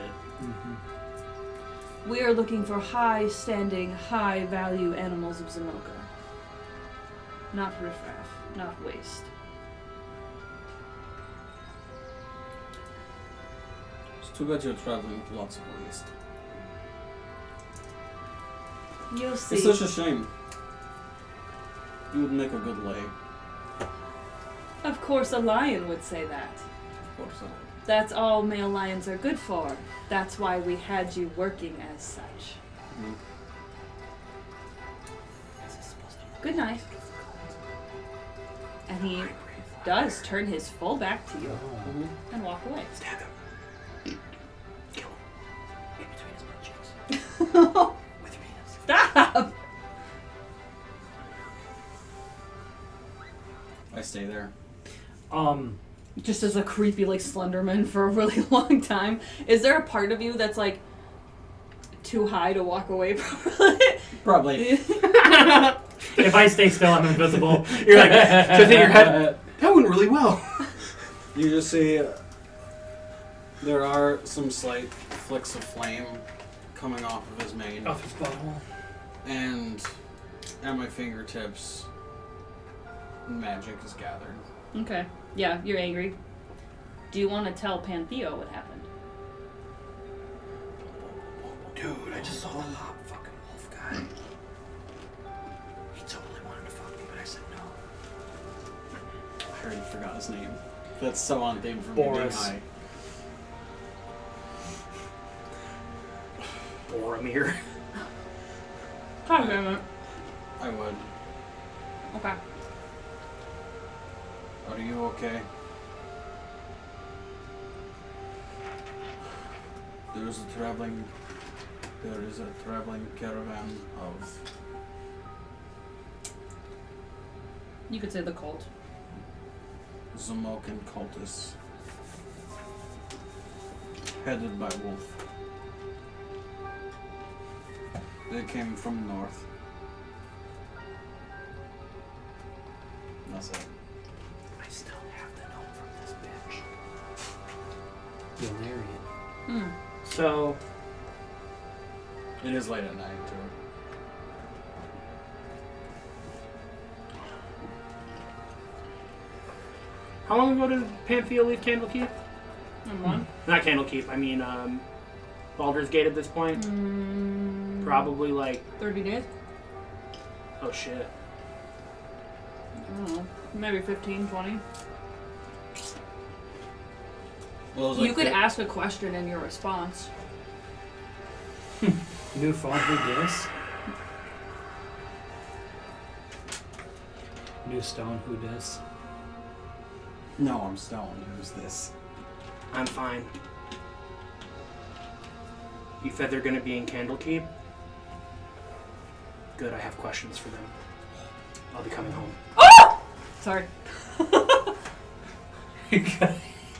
We are looking for high-standing, high-value animals of Zamoka. Not riffraff, not waste. It's too bad you're traveling lots of waste. You'll see. It's such a shame. You would make a good lay. Of course a lion would say that. Of course I would. That's all male lions are good for. That's why we had you working as such. Mm. Good night. And he does turn his full back to you and walk away. Stab him. Kill him. In between his butt cheeks. With your hands. Stop! I stay there. Just as a creepy, like, Slenderman for a really long time. Is there a part of you that's, like, too high to walk away from? Probably. If I stay still, I'm invisible. You're like, just in your head, that went really well. You just see there are some slight flicks of flame coming off of his mane. Off his butthole. And at my fingertips, magic is gathered. Okay. Yeah, you're angry. Do you want to tell Pantheo what happened? Dude, I just saw the hot fucking wolf guy. He totally wanted to fuck me, but I said no. I already forgot his name. That's so on theme for me being Boris. high. Boromir. God damn it. I would. Okay. Are you okay? There is a traveling caravan of You could say the cult. Zamokan cultists headed by Wolf. They came from north. That's it. I still have the note from this bitch. Valerian. So, It is late at night too. how long ago did Panthea leave Candlekeep? One. Not Candlekeep, I mean, Baldur's Gate at this point? Probably like, 30 days? oh shit. I don't know. Maybe 15, 20. Well, it was You like could ask a question in your response. New phone, who dis? New stone, who dis? No, I'm stoned. Who's this? I'm fine. You said they're gonna be in Candlekeep? Good, I have questions for them. I'll be coming home. Sorry.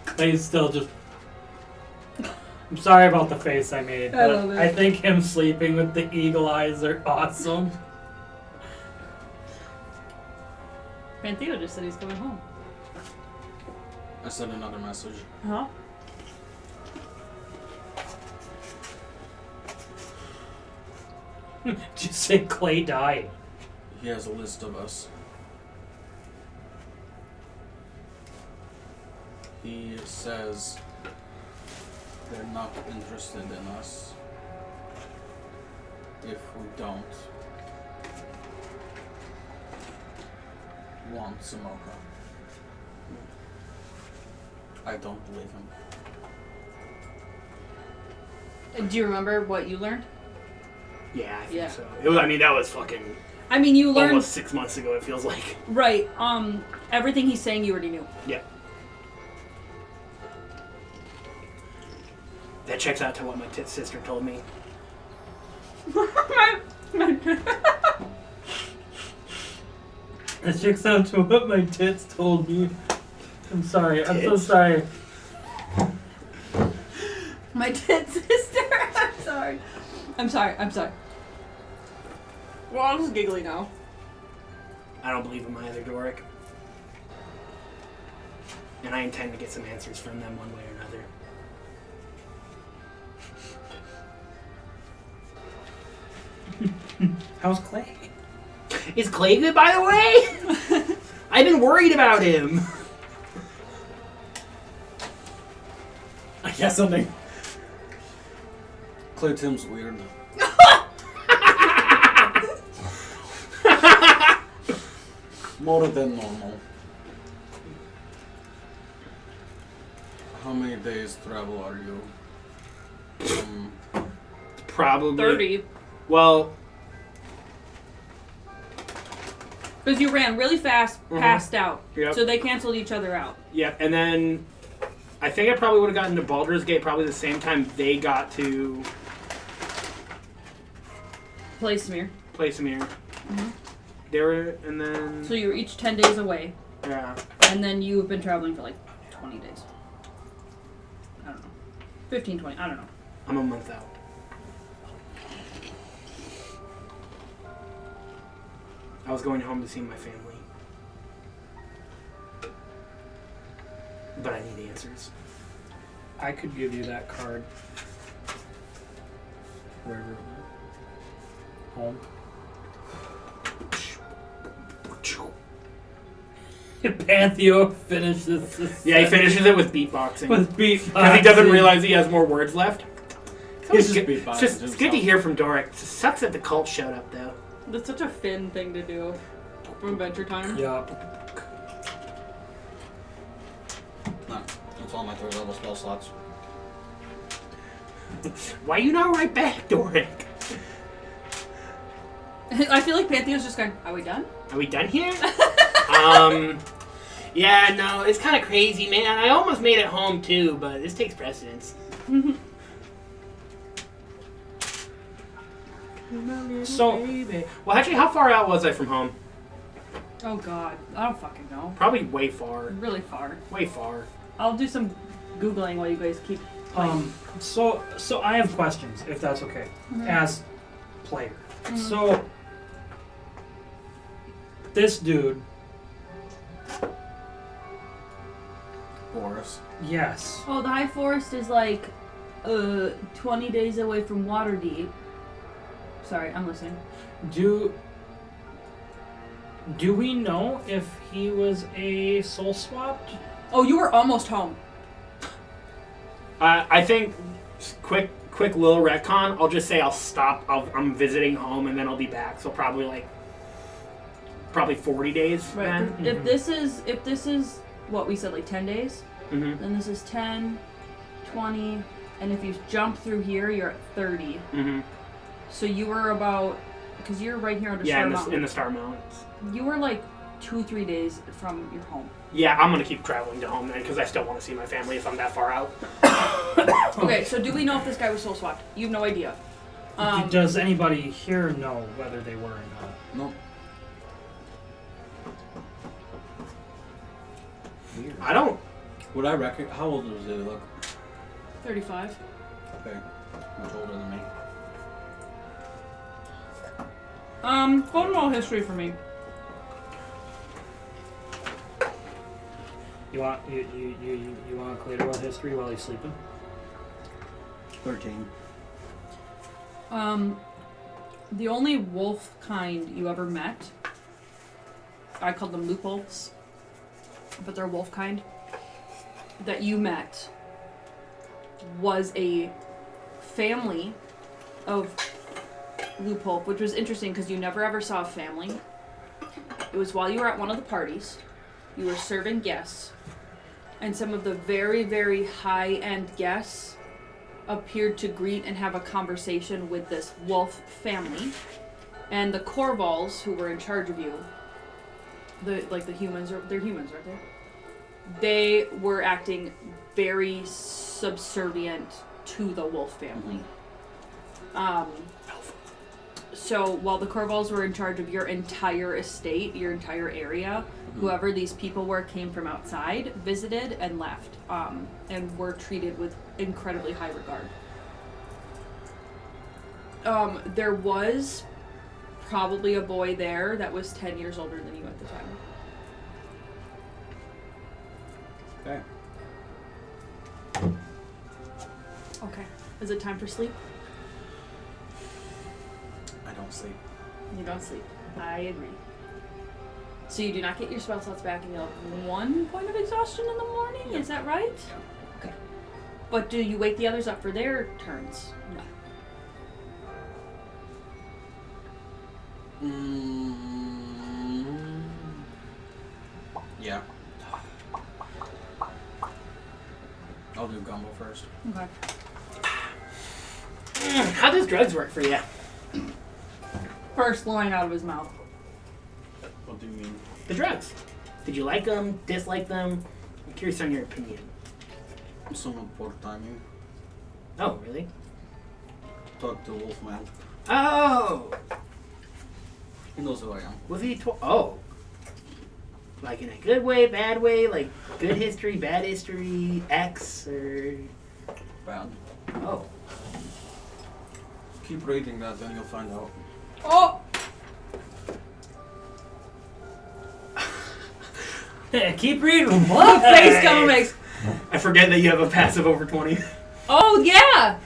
Clay's still just... I'm sorry about the face I made, I but love it. I think him sleeping with the eagle eyes are awesome. Pantheo just said he's going home. I sent another message. Huh? Just say Clay died. He has a list of us. He says they're not interested in us if we don't want Samoka. I don't believe him. Do you remember what you learned? Yeah, I think Yeah. so. It was, I mean, that was fucking I mean, you learned almost 6 months ago, it feels like. right. Everything he's saying you already knew. Yeah. That checks out to what my sister told me. It checks out to what my tits told me. I'm sorry. I'm so sorry. My tit sister. I'm sorry. I'm sorry. I'm sorry. We're all just giggly now. I don't believe him either, Dorik. And I intend to get some answers from them one way or another. How's Clay? Is Clay good, by the way? I've been worried about him. I guess something. Clay Tim's weird. More than normal. How many days travel are you? Probably 30. Well, Because you ran really fast, passed out. Yep. So they canceled each other out. yeah, and then I think I probably would have gotten to Baldur's Gate probably the same time they got to Placemer. Placemer. They were, and then So you were each 10 days away. yeah, And then you've been traveling for like 20 days. I don't know. 15, 20. I don't know. I'm a month out. I was going home to see my family, but I need answers. I could give you that card. Wherever it went. Home. Pantheo finishes this. Yeah, he finishes it with beatboxing. with beatboxing. Because he doesn't realize he has more words left. He's just It's beatboxing just, to it's good to himself. hear from Dorik. It sucks that the cult showed up, though. That's such a Finn thing to do from Adventure Time. Yeah. No, that's all my 3rd level spell slots. Why you not right back, Dorik? I feel like Pantheo's just going, are we done? Are we done here? Yeah, no, it's kind of crazy, man. I almost made it home, too, but this takes precedence. So, Well, actually, how far out was I from home? Oh god. I don't fucking know. Probably way far. Really far. Way far. I'll do some Googling while you guys keep playing. so I have questions, if that's okay, as player. So, this dude, Boris. yes. Oh, the High Forest is like 20 days away from Waterdeep. Sorry, I'm listening. Do we know if he was a soul swapped? Oh, you were almost home. I think, quick little retcon, I'll just say I'll stop. I'm visiting home, and then I'll be back. So probably 40 days, Right. then. If this is what we said, like 10 days, then this is 10, 20, and if you jump through here, you're at 30. So you were about, because you're right here on the Star Mountain. in the Star Mountains. You were like 2-3 days from your home. Yeah, I'm gonna keep traveling to home then, because I still want to see my family if I'm that far out. Okay, so do we know if this guy was soul swapped? You have no idea. Does anybody here know whether they were or not? Nope. Weird. I don't. Would I reckon? How old does he look? 35. Okay, much older than me. Phone roll history for me. You want you want to clear about history while he's sleeping? 13. The only wolf kind you ever met, I called them loopholes, but they're wolf kind, that you met was a family of loophole, which was interesting because you never ever saw a family. It was while you were at one of the parties, you were serving guests, and some of the very, very high-end guests appeared to greet and have a conversation with this wolf family. And the Corvals, who were in charge of you, the humans, they're humans, aren't they? They were acting very subservient to the wolf family. So while the Corvals were in charge of your entire estate, your entire area, whoever these people were came from outside, visited, and left, and were treated with incredibly high regard. There was probably a boy there that was 10 years older than you at the time. Okay. Okay. Is it time for sleep? I don't sleep. You don't sleep. I agree. So you do not get your spell slots back, and you'll have 1 point of exhaustion in the morning? Yep. Is that right? Yeah. Okay. But do you wake the others up for their turns? No. Yeah. I'll do gumbo first. Okay. How does drugs work for you? First line out of his mouth. What do you mean? The drugs. Did you like them? Dislike them? I'm curious on your opinion. Somewhat poor timing. Oh, really? Talk to Wolfman. Oh! He knows who I am. Was he oh. Like in a good way, bad way? Like good history, bad history, X, or... Bad. Oh. Keep reading that, then you'll find out. Oh! Keep reading. What? Face comics! I forget that you have a passive over 20. Oh, yeah!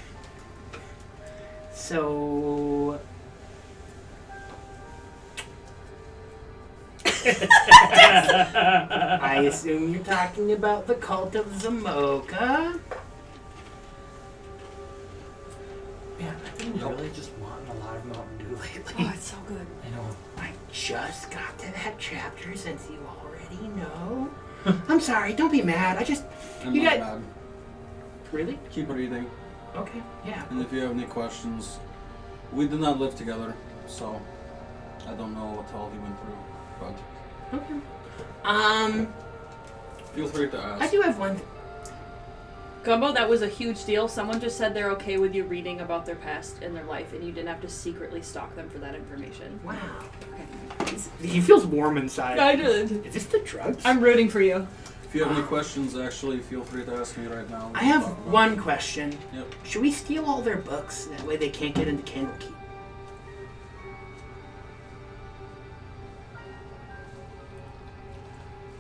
So... I assume you're talking about the cult of Zamoka. Man, I've been really just wanting a lot of Mountain Dew lately. Oh, it's so good. I know. I just got to that chapter since you already know. I'm sorry, don't be mad. I'm You not got- mad. Really? Keep reading. Okay, yeah. And if you have any questions, we did not live together, so I don't know what all he went through. But Okay. feel free to ask. I do have one. Gumbo, that was a huge deal. Someone just said they're okay with you reading about their past and their life, and you didn't have to secretly stalk them for that information. Wow. Okay. He feels warm inside. I did. Is this the drugs? I'm rooting for you. If you have any questions, actually, feel free to ask me right now. I have one question. Yep. Should we steal all their books? That way they can't get into Candlekeep.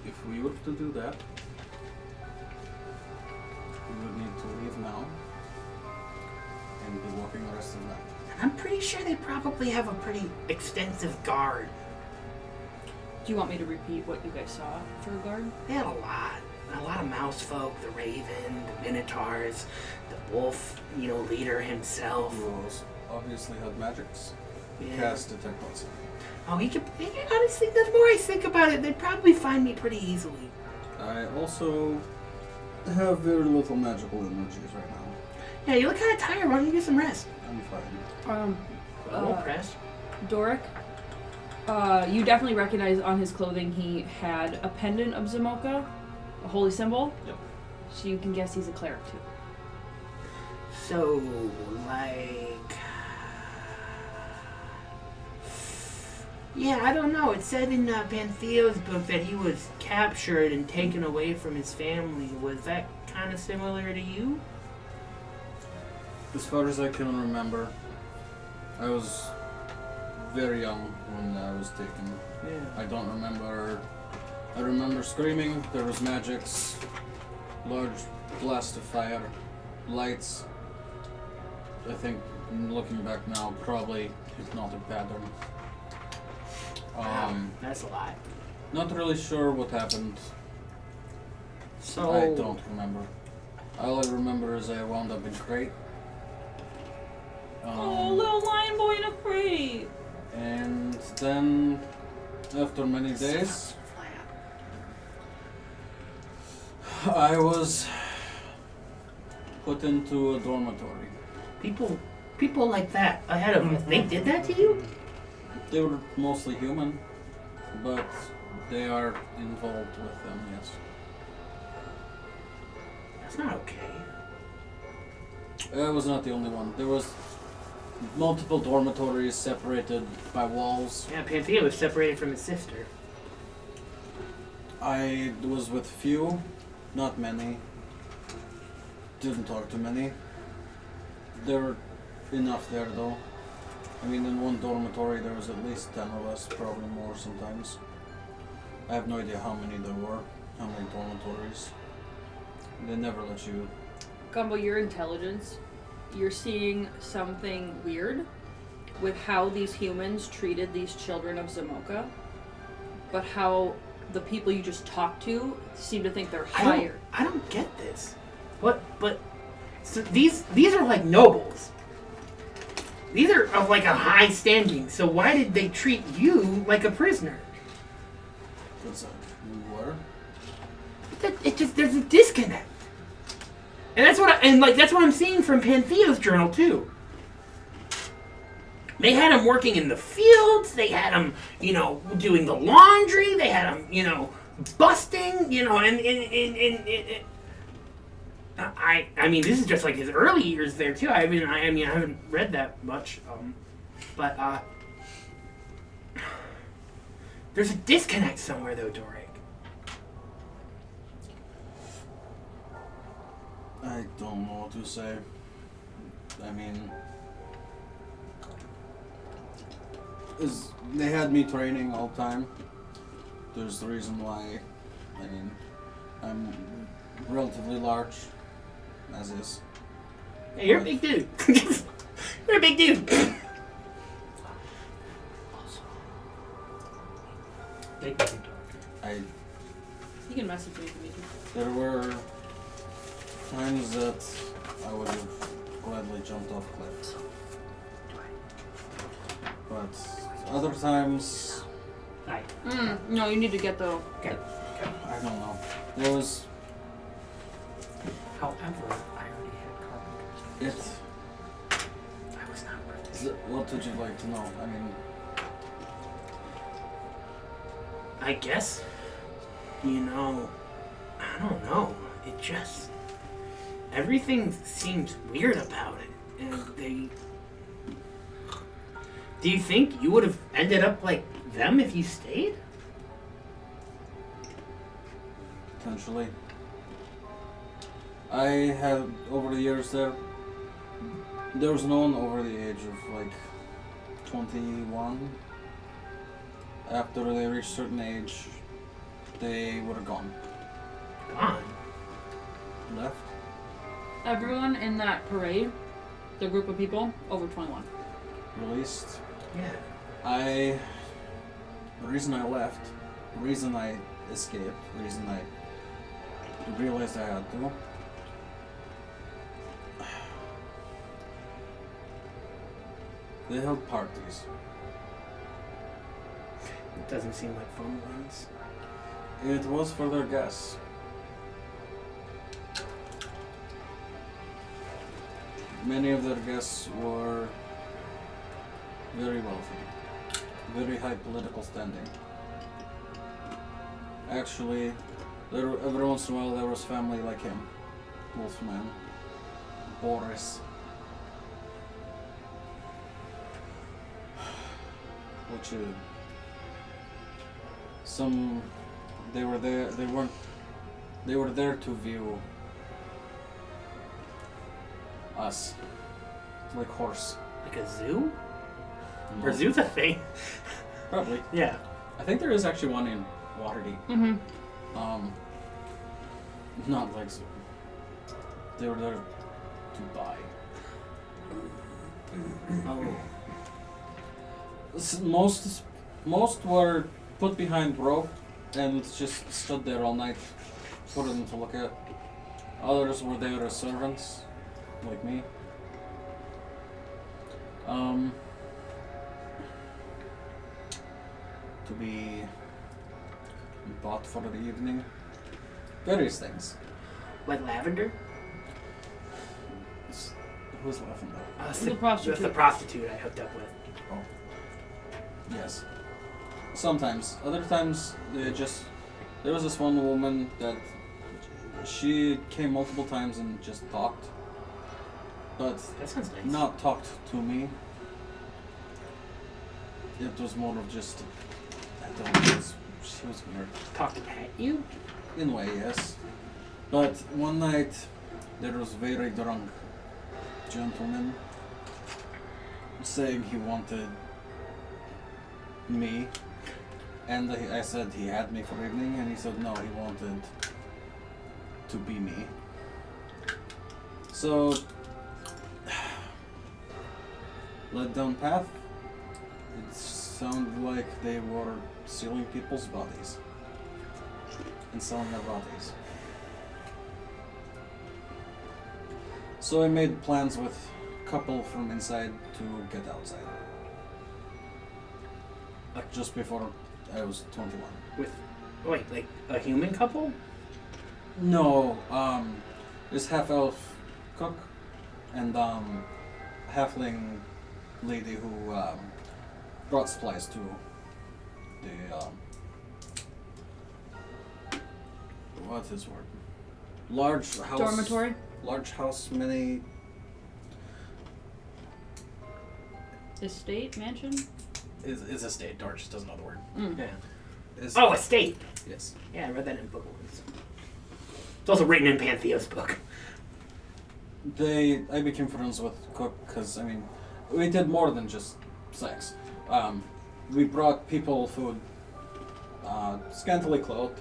If we were to do that, we would need to leave now and be walking the rest of the night. I'm pretty sure they probably have a pretty extensive guard. Do you want me to repeat what you guys saw for a guard? They had a lot. A lot of mouse folk, the raven, the minotaurs, the wolf, leader himself. Who obviously had magics. Yeah. Cast detect what's. Oh, he could. Honestly, the more I think about it, they'd probably find me pretty easily. I also have very little magical energies right now. Yeah, you look kind of tired. Why don't you get some rest? I'm fine. A little pressed. Dorik, you definitely recognize on his clothing he had a pendant of Zamoka, a holy symbol. Yep. So you can guess he's a cleric too. So, like... Yeah, I don't know. It said in Pantheo's book that he was captured and taken away from his family. Was that kind of similar to you? As far as I can remember, I was very young when I was taken. Yeah. I don't remember. I remember screaming. There was magics, large blast of fire, lights. I think, looking back now, probably hypnotic pattern. That's a lot. Not really sure what happened. So... I don't remember. All I remember is I wound up in crate. Oh, little lion boy in a crate. And then, after many days, I was put into a dormitory. People like that ahead of us, they did that to you? They were mostly human, but they are involved with them, yes. That's not okay. I was not the only one. There was multiple dormitories separated by walls. Yeah, Panthea was separated from his sister. I was with few, not many. Didn't talk to many. There were enough there though. I mean, in one dormitory there was at least 10 of us, probably more sometimes. I have no idea how many there were, how many dormitories. They never let you. Gumbo, your intelligence, you're seeing something weird with how these humans treated these children of Zamoka, but how the people you just talked to seem to think they're higher. I don't get this. But so these are like nobles. These are of like a high standing. So why did they treat you like a prisoner? What's that? We were? It just there's a disconnect. And that's what I'm seeing from Panthea's journal too. They had him working in the fields. They had him, doing the laundry. They had him, busting. I mean, this is just like his early years there too. I haven't read that much, but there's a disconnect somewhere though, Dorik. I don't know what to say. I mean, they had me training all the time. There's the reason why. I mean, I'm relatively large, as is. Hey, you're a big dude. You're a big dude. They can talk. You can message me if you need to. There were times that I would have gladly jumped off cliffs. But other times, Hi. No, you need to get the... Okay. I don't know. There was However, I already had carpenters. I was not ready. What would you like to know? I mean, I guess, I don't know. It just, everything seems weird about it. And do you think you would have ended up like them if you stayed? potentially. I had, over the years there was no one over the age of like 21. After they reached a certain age, they would have gone. Gone? Left. Everyone in that parade, the group of people, over 21. Released. Yeah. The reason I left, the reason I escaped, the reason I realized I had to, they held parties. It doesn't seem like fun ones. It was for their guests. Many of their guests were very wealthy, very high political standing. Actually, every once in a while there was family like him, Wolfman, Boris, which they were there to view us, like horse. Like a zoo? Or zoo's a thing? Probably. Yeah. I think there is actually one in Waterdeep. Mm-hmm. Not like zoo. They were there to buy. Oh. Most were put behind rope and just stood there all night for them to look at. Others were there as servants, like me. To be bought for the evening. Various things. Like lavender? Who's laughing though? That's The prostitute. That's the prostitute I hooked up with. Oh. Yes. Sometimes. Other times, they just... There was this one woman that... She came multiple times and just talked. But That sounds nice. not talked to me. It was more of just... I don't know, she was weird. Talk to pet you? In a way, yes. But one night, there was very drunk gentleman saying he wanted me, and I said he had me for evening, and he said no, he wanted to be me. So, led down path. It sounded like they were stealing people's bodies and selling their bodies. So I made plans with a couple from inside to get outside. Like just before I was 21. With, wait, like a human couple? No, this half-elf cook and halfling lady who brought supplies to the what is the word? Large house. Dormitory? Large house, many. Estate? Mansion? Is a state. Dorch just doesn't know the word. Mm. Yeah. Is, Oh, estate. yes. Yeah, I read that in book once. It's also written in Panthea's book. I became friends with Cook because, I mean, we did more than just sex. We brought people food, scantily clothed,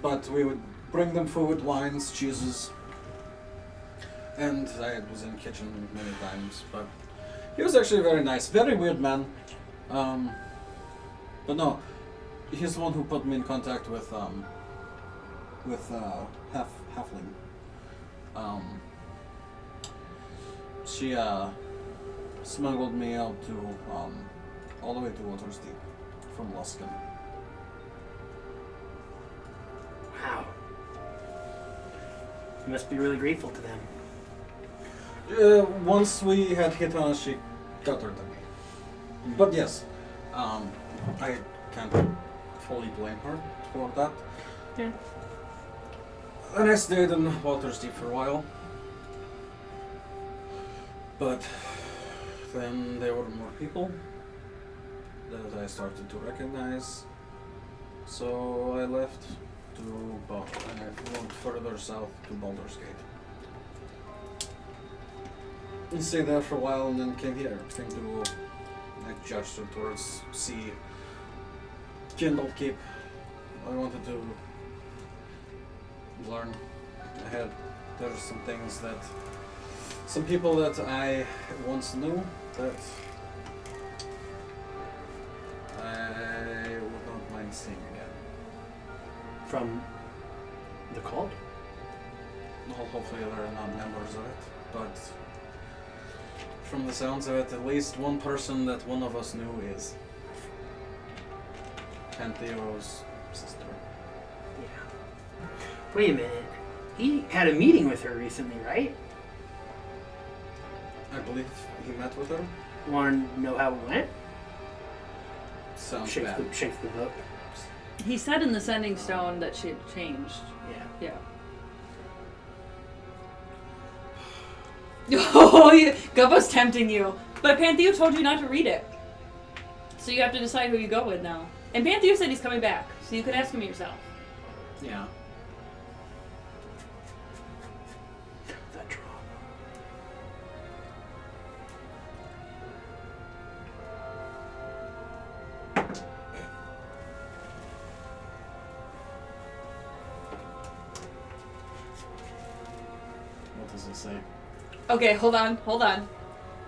but we would bring them food, wines, cheeses, and I was in the kitchen many times, but he was actually very nice, very weird man. But no, he's the one who put me in contact with halfling. She smuggled me out to all the way to Water's Deep from Luskin. Wow. You must be really grateful to them. Once we had hit on, she got her to me. But yes, I can't fully blame her for that. Yeah. And I stayed in Water's Deep for a while. But then there were more people that I started to recognize. So I left to and I went further south to Baldur's Gate. And stayed there for a while and then came here. Came to like gesture towards sea. Candlekeep. I wanted to learn ahead. There's some things that some people that I once knew that I would not mind seeing again. From the cult? Well, hopefully they're not members of it, but from the sounds of it, at least one person that one of us knew is Pantheo's sister. Yeah. Wait a minute. He had a meeting with her recently, right? I believe he met with her. Want to know how it went? Sounds Shakes bad. the book. He said in the Sending Stone that she had changed. Yeah. Yeah. Oh, Gubba's tempting you. But Pantheo told you not to read it. So you have to decide who you go with now. And Pantheo said he's coming back, so you could ask him yourself. Yeah. That drama. What does it say? Okay, hold on.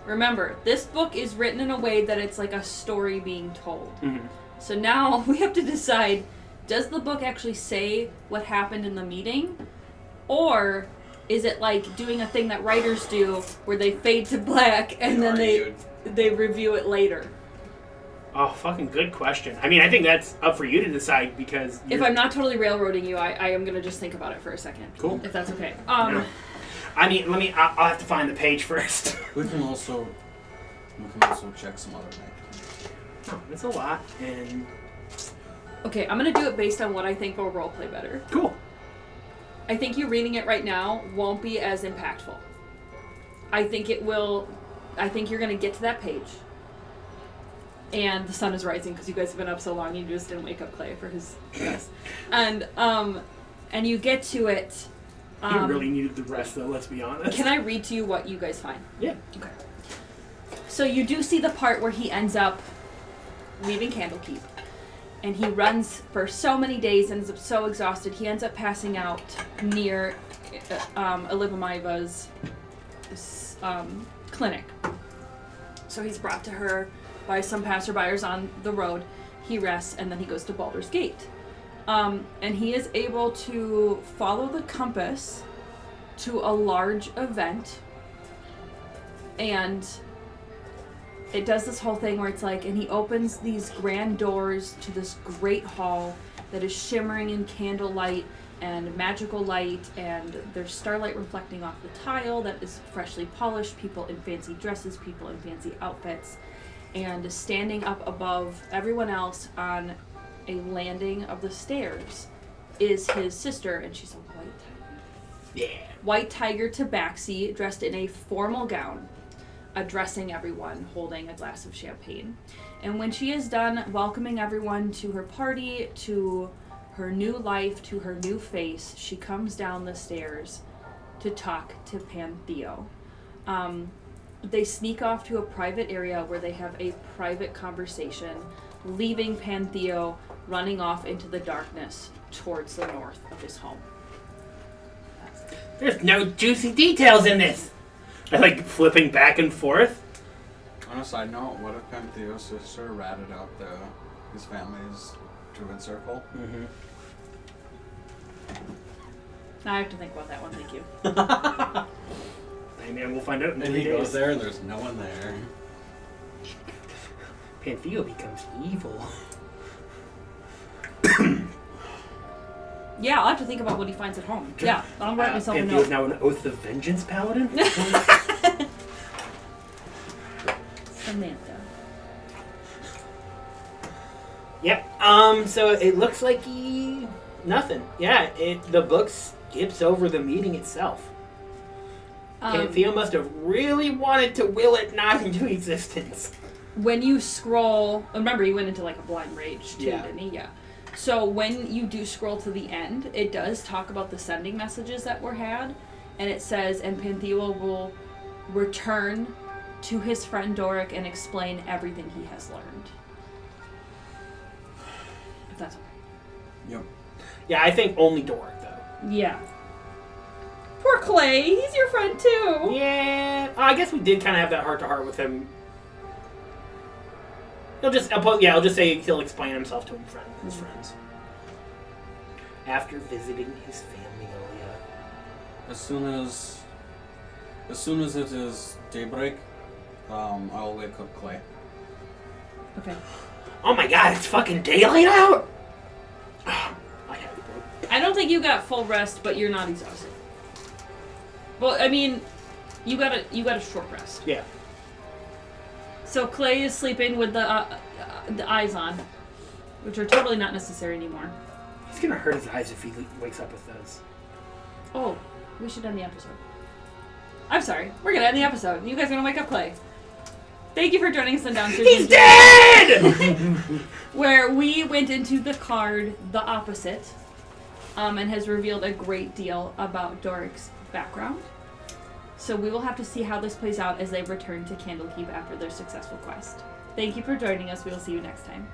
Remember, this book is written in a way that it's like a story being told. Mm-hmm. So now we have to decide, does the book actually say what happened in the meeting? Or is it like doing a thing that writers do where they fade to black and then they review it later? Oh, fucking good question. I mean, I think that's up for you to decide because If I'm not totally railroading you, I am going to just think about it for a second. Cool. If that's okay. Yeah. I mean, I'll have to find the page first. We can also check some other night. Oh, it's a lot, and Okay, I'm gonna do it based on what I think will roleplay better. cool. I think you reading it right now won't be as impactful. I think it will. I think you're gonna get to that page, and the sun is rising because you guys have been up so long. You just didn't wake up Clay for his rest, and you get to it. He really needed the rest, though. Let's be honest. Can I read to you what you guys find? Yeah. Okay. So you do see the part where he ends up leaving Candlekeep, and he runs for so many days and is so exhausted. He ends up passing out near Olivamaiva's clinic. So he's brought to her by some passerbyers on the road. He rests, and then he goes to Baldur's Gate. And he is able to follow the compass to a large event, and it does this whole thing where it's like, and he opens these grand doors to this great hall that is shimmering in candlelight and magical light, and there's starlight reflecting off the tile that is freshly polished, people in fancy dresses, people in fancy outfits, and standing up above everyone else on a landing of the stairs is his sister, and she's a white tiger. Yeah. White tiger tabaxi, dressed in a formal gown, addressing everyone, holding a glass of champagne. And when she is done welcoming everyone to her party, to her new life, to her new face, she comes down the stairs to talk to Pantheo. They sneak off to a private area where they have a private conversation, leaving Pantheo running off into the darkness towards the north of his home. There's no juicy details in this. I like flipping back and forth. On a side note, what if Pantheo's sister ratted out his family's druid circle? Mm-hmm. Now I have to think about that one, thank you. Maybe we'll find out in 3 And days. he goes there and there's no one there. Pantheo becomes evil. Yeah, I'll have to think about what he finds at home. Yeah, I'll write myself a Pantheo note. is now an Oath of Vengeance paladin. Samantha. Yep. So it looks like nothing. Yeah. The book skips over the meeting itself. Pantheo must have really wanted to will it not into existence. When you scroll, remember he went into like a blind rage too, Yeah. didn't he? Yeah. So when you do scroll to the end, it does talk about the sending messages that were had, and it says, and Pantheo will return to his friend Dorik and explain everything he has learned. If that's okay. Yep. Yeah, I think only Dorik though. Yeah. Poor Clay, he's your friend too. Yeah. I guess we did kind of have that heart to heart with him. I'll just say he'll explain himself to his friends. After visiting his family, As soon as it is daybreak, I'll wake up Clay. Okay. oh my god, it's fucking daylight out! I don't think you got full rest, but you're not exhausted. Well, I mean, you got a short rest. Yeah. So Clay is sleeping with the eyes on, which are totally not necessary anymore. He's gonna hurt his eyes if he wakes up with those. Oh, we should end the episode. I'm sorry. We're gonna end the episode. You guys are gonna wake up Clay. Thank you for joining us on Downstairs. He's dead! Where we went into the card the opposite, and has revealed a great deal about Dorik's background. So we will have to see how this plays out as they return to Candlekeep after their successful quest. Thank you for joining us. We will see you next time.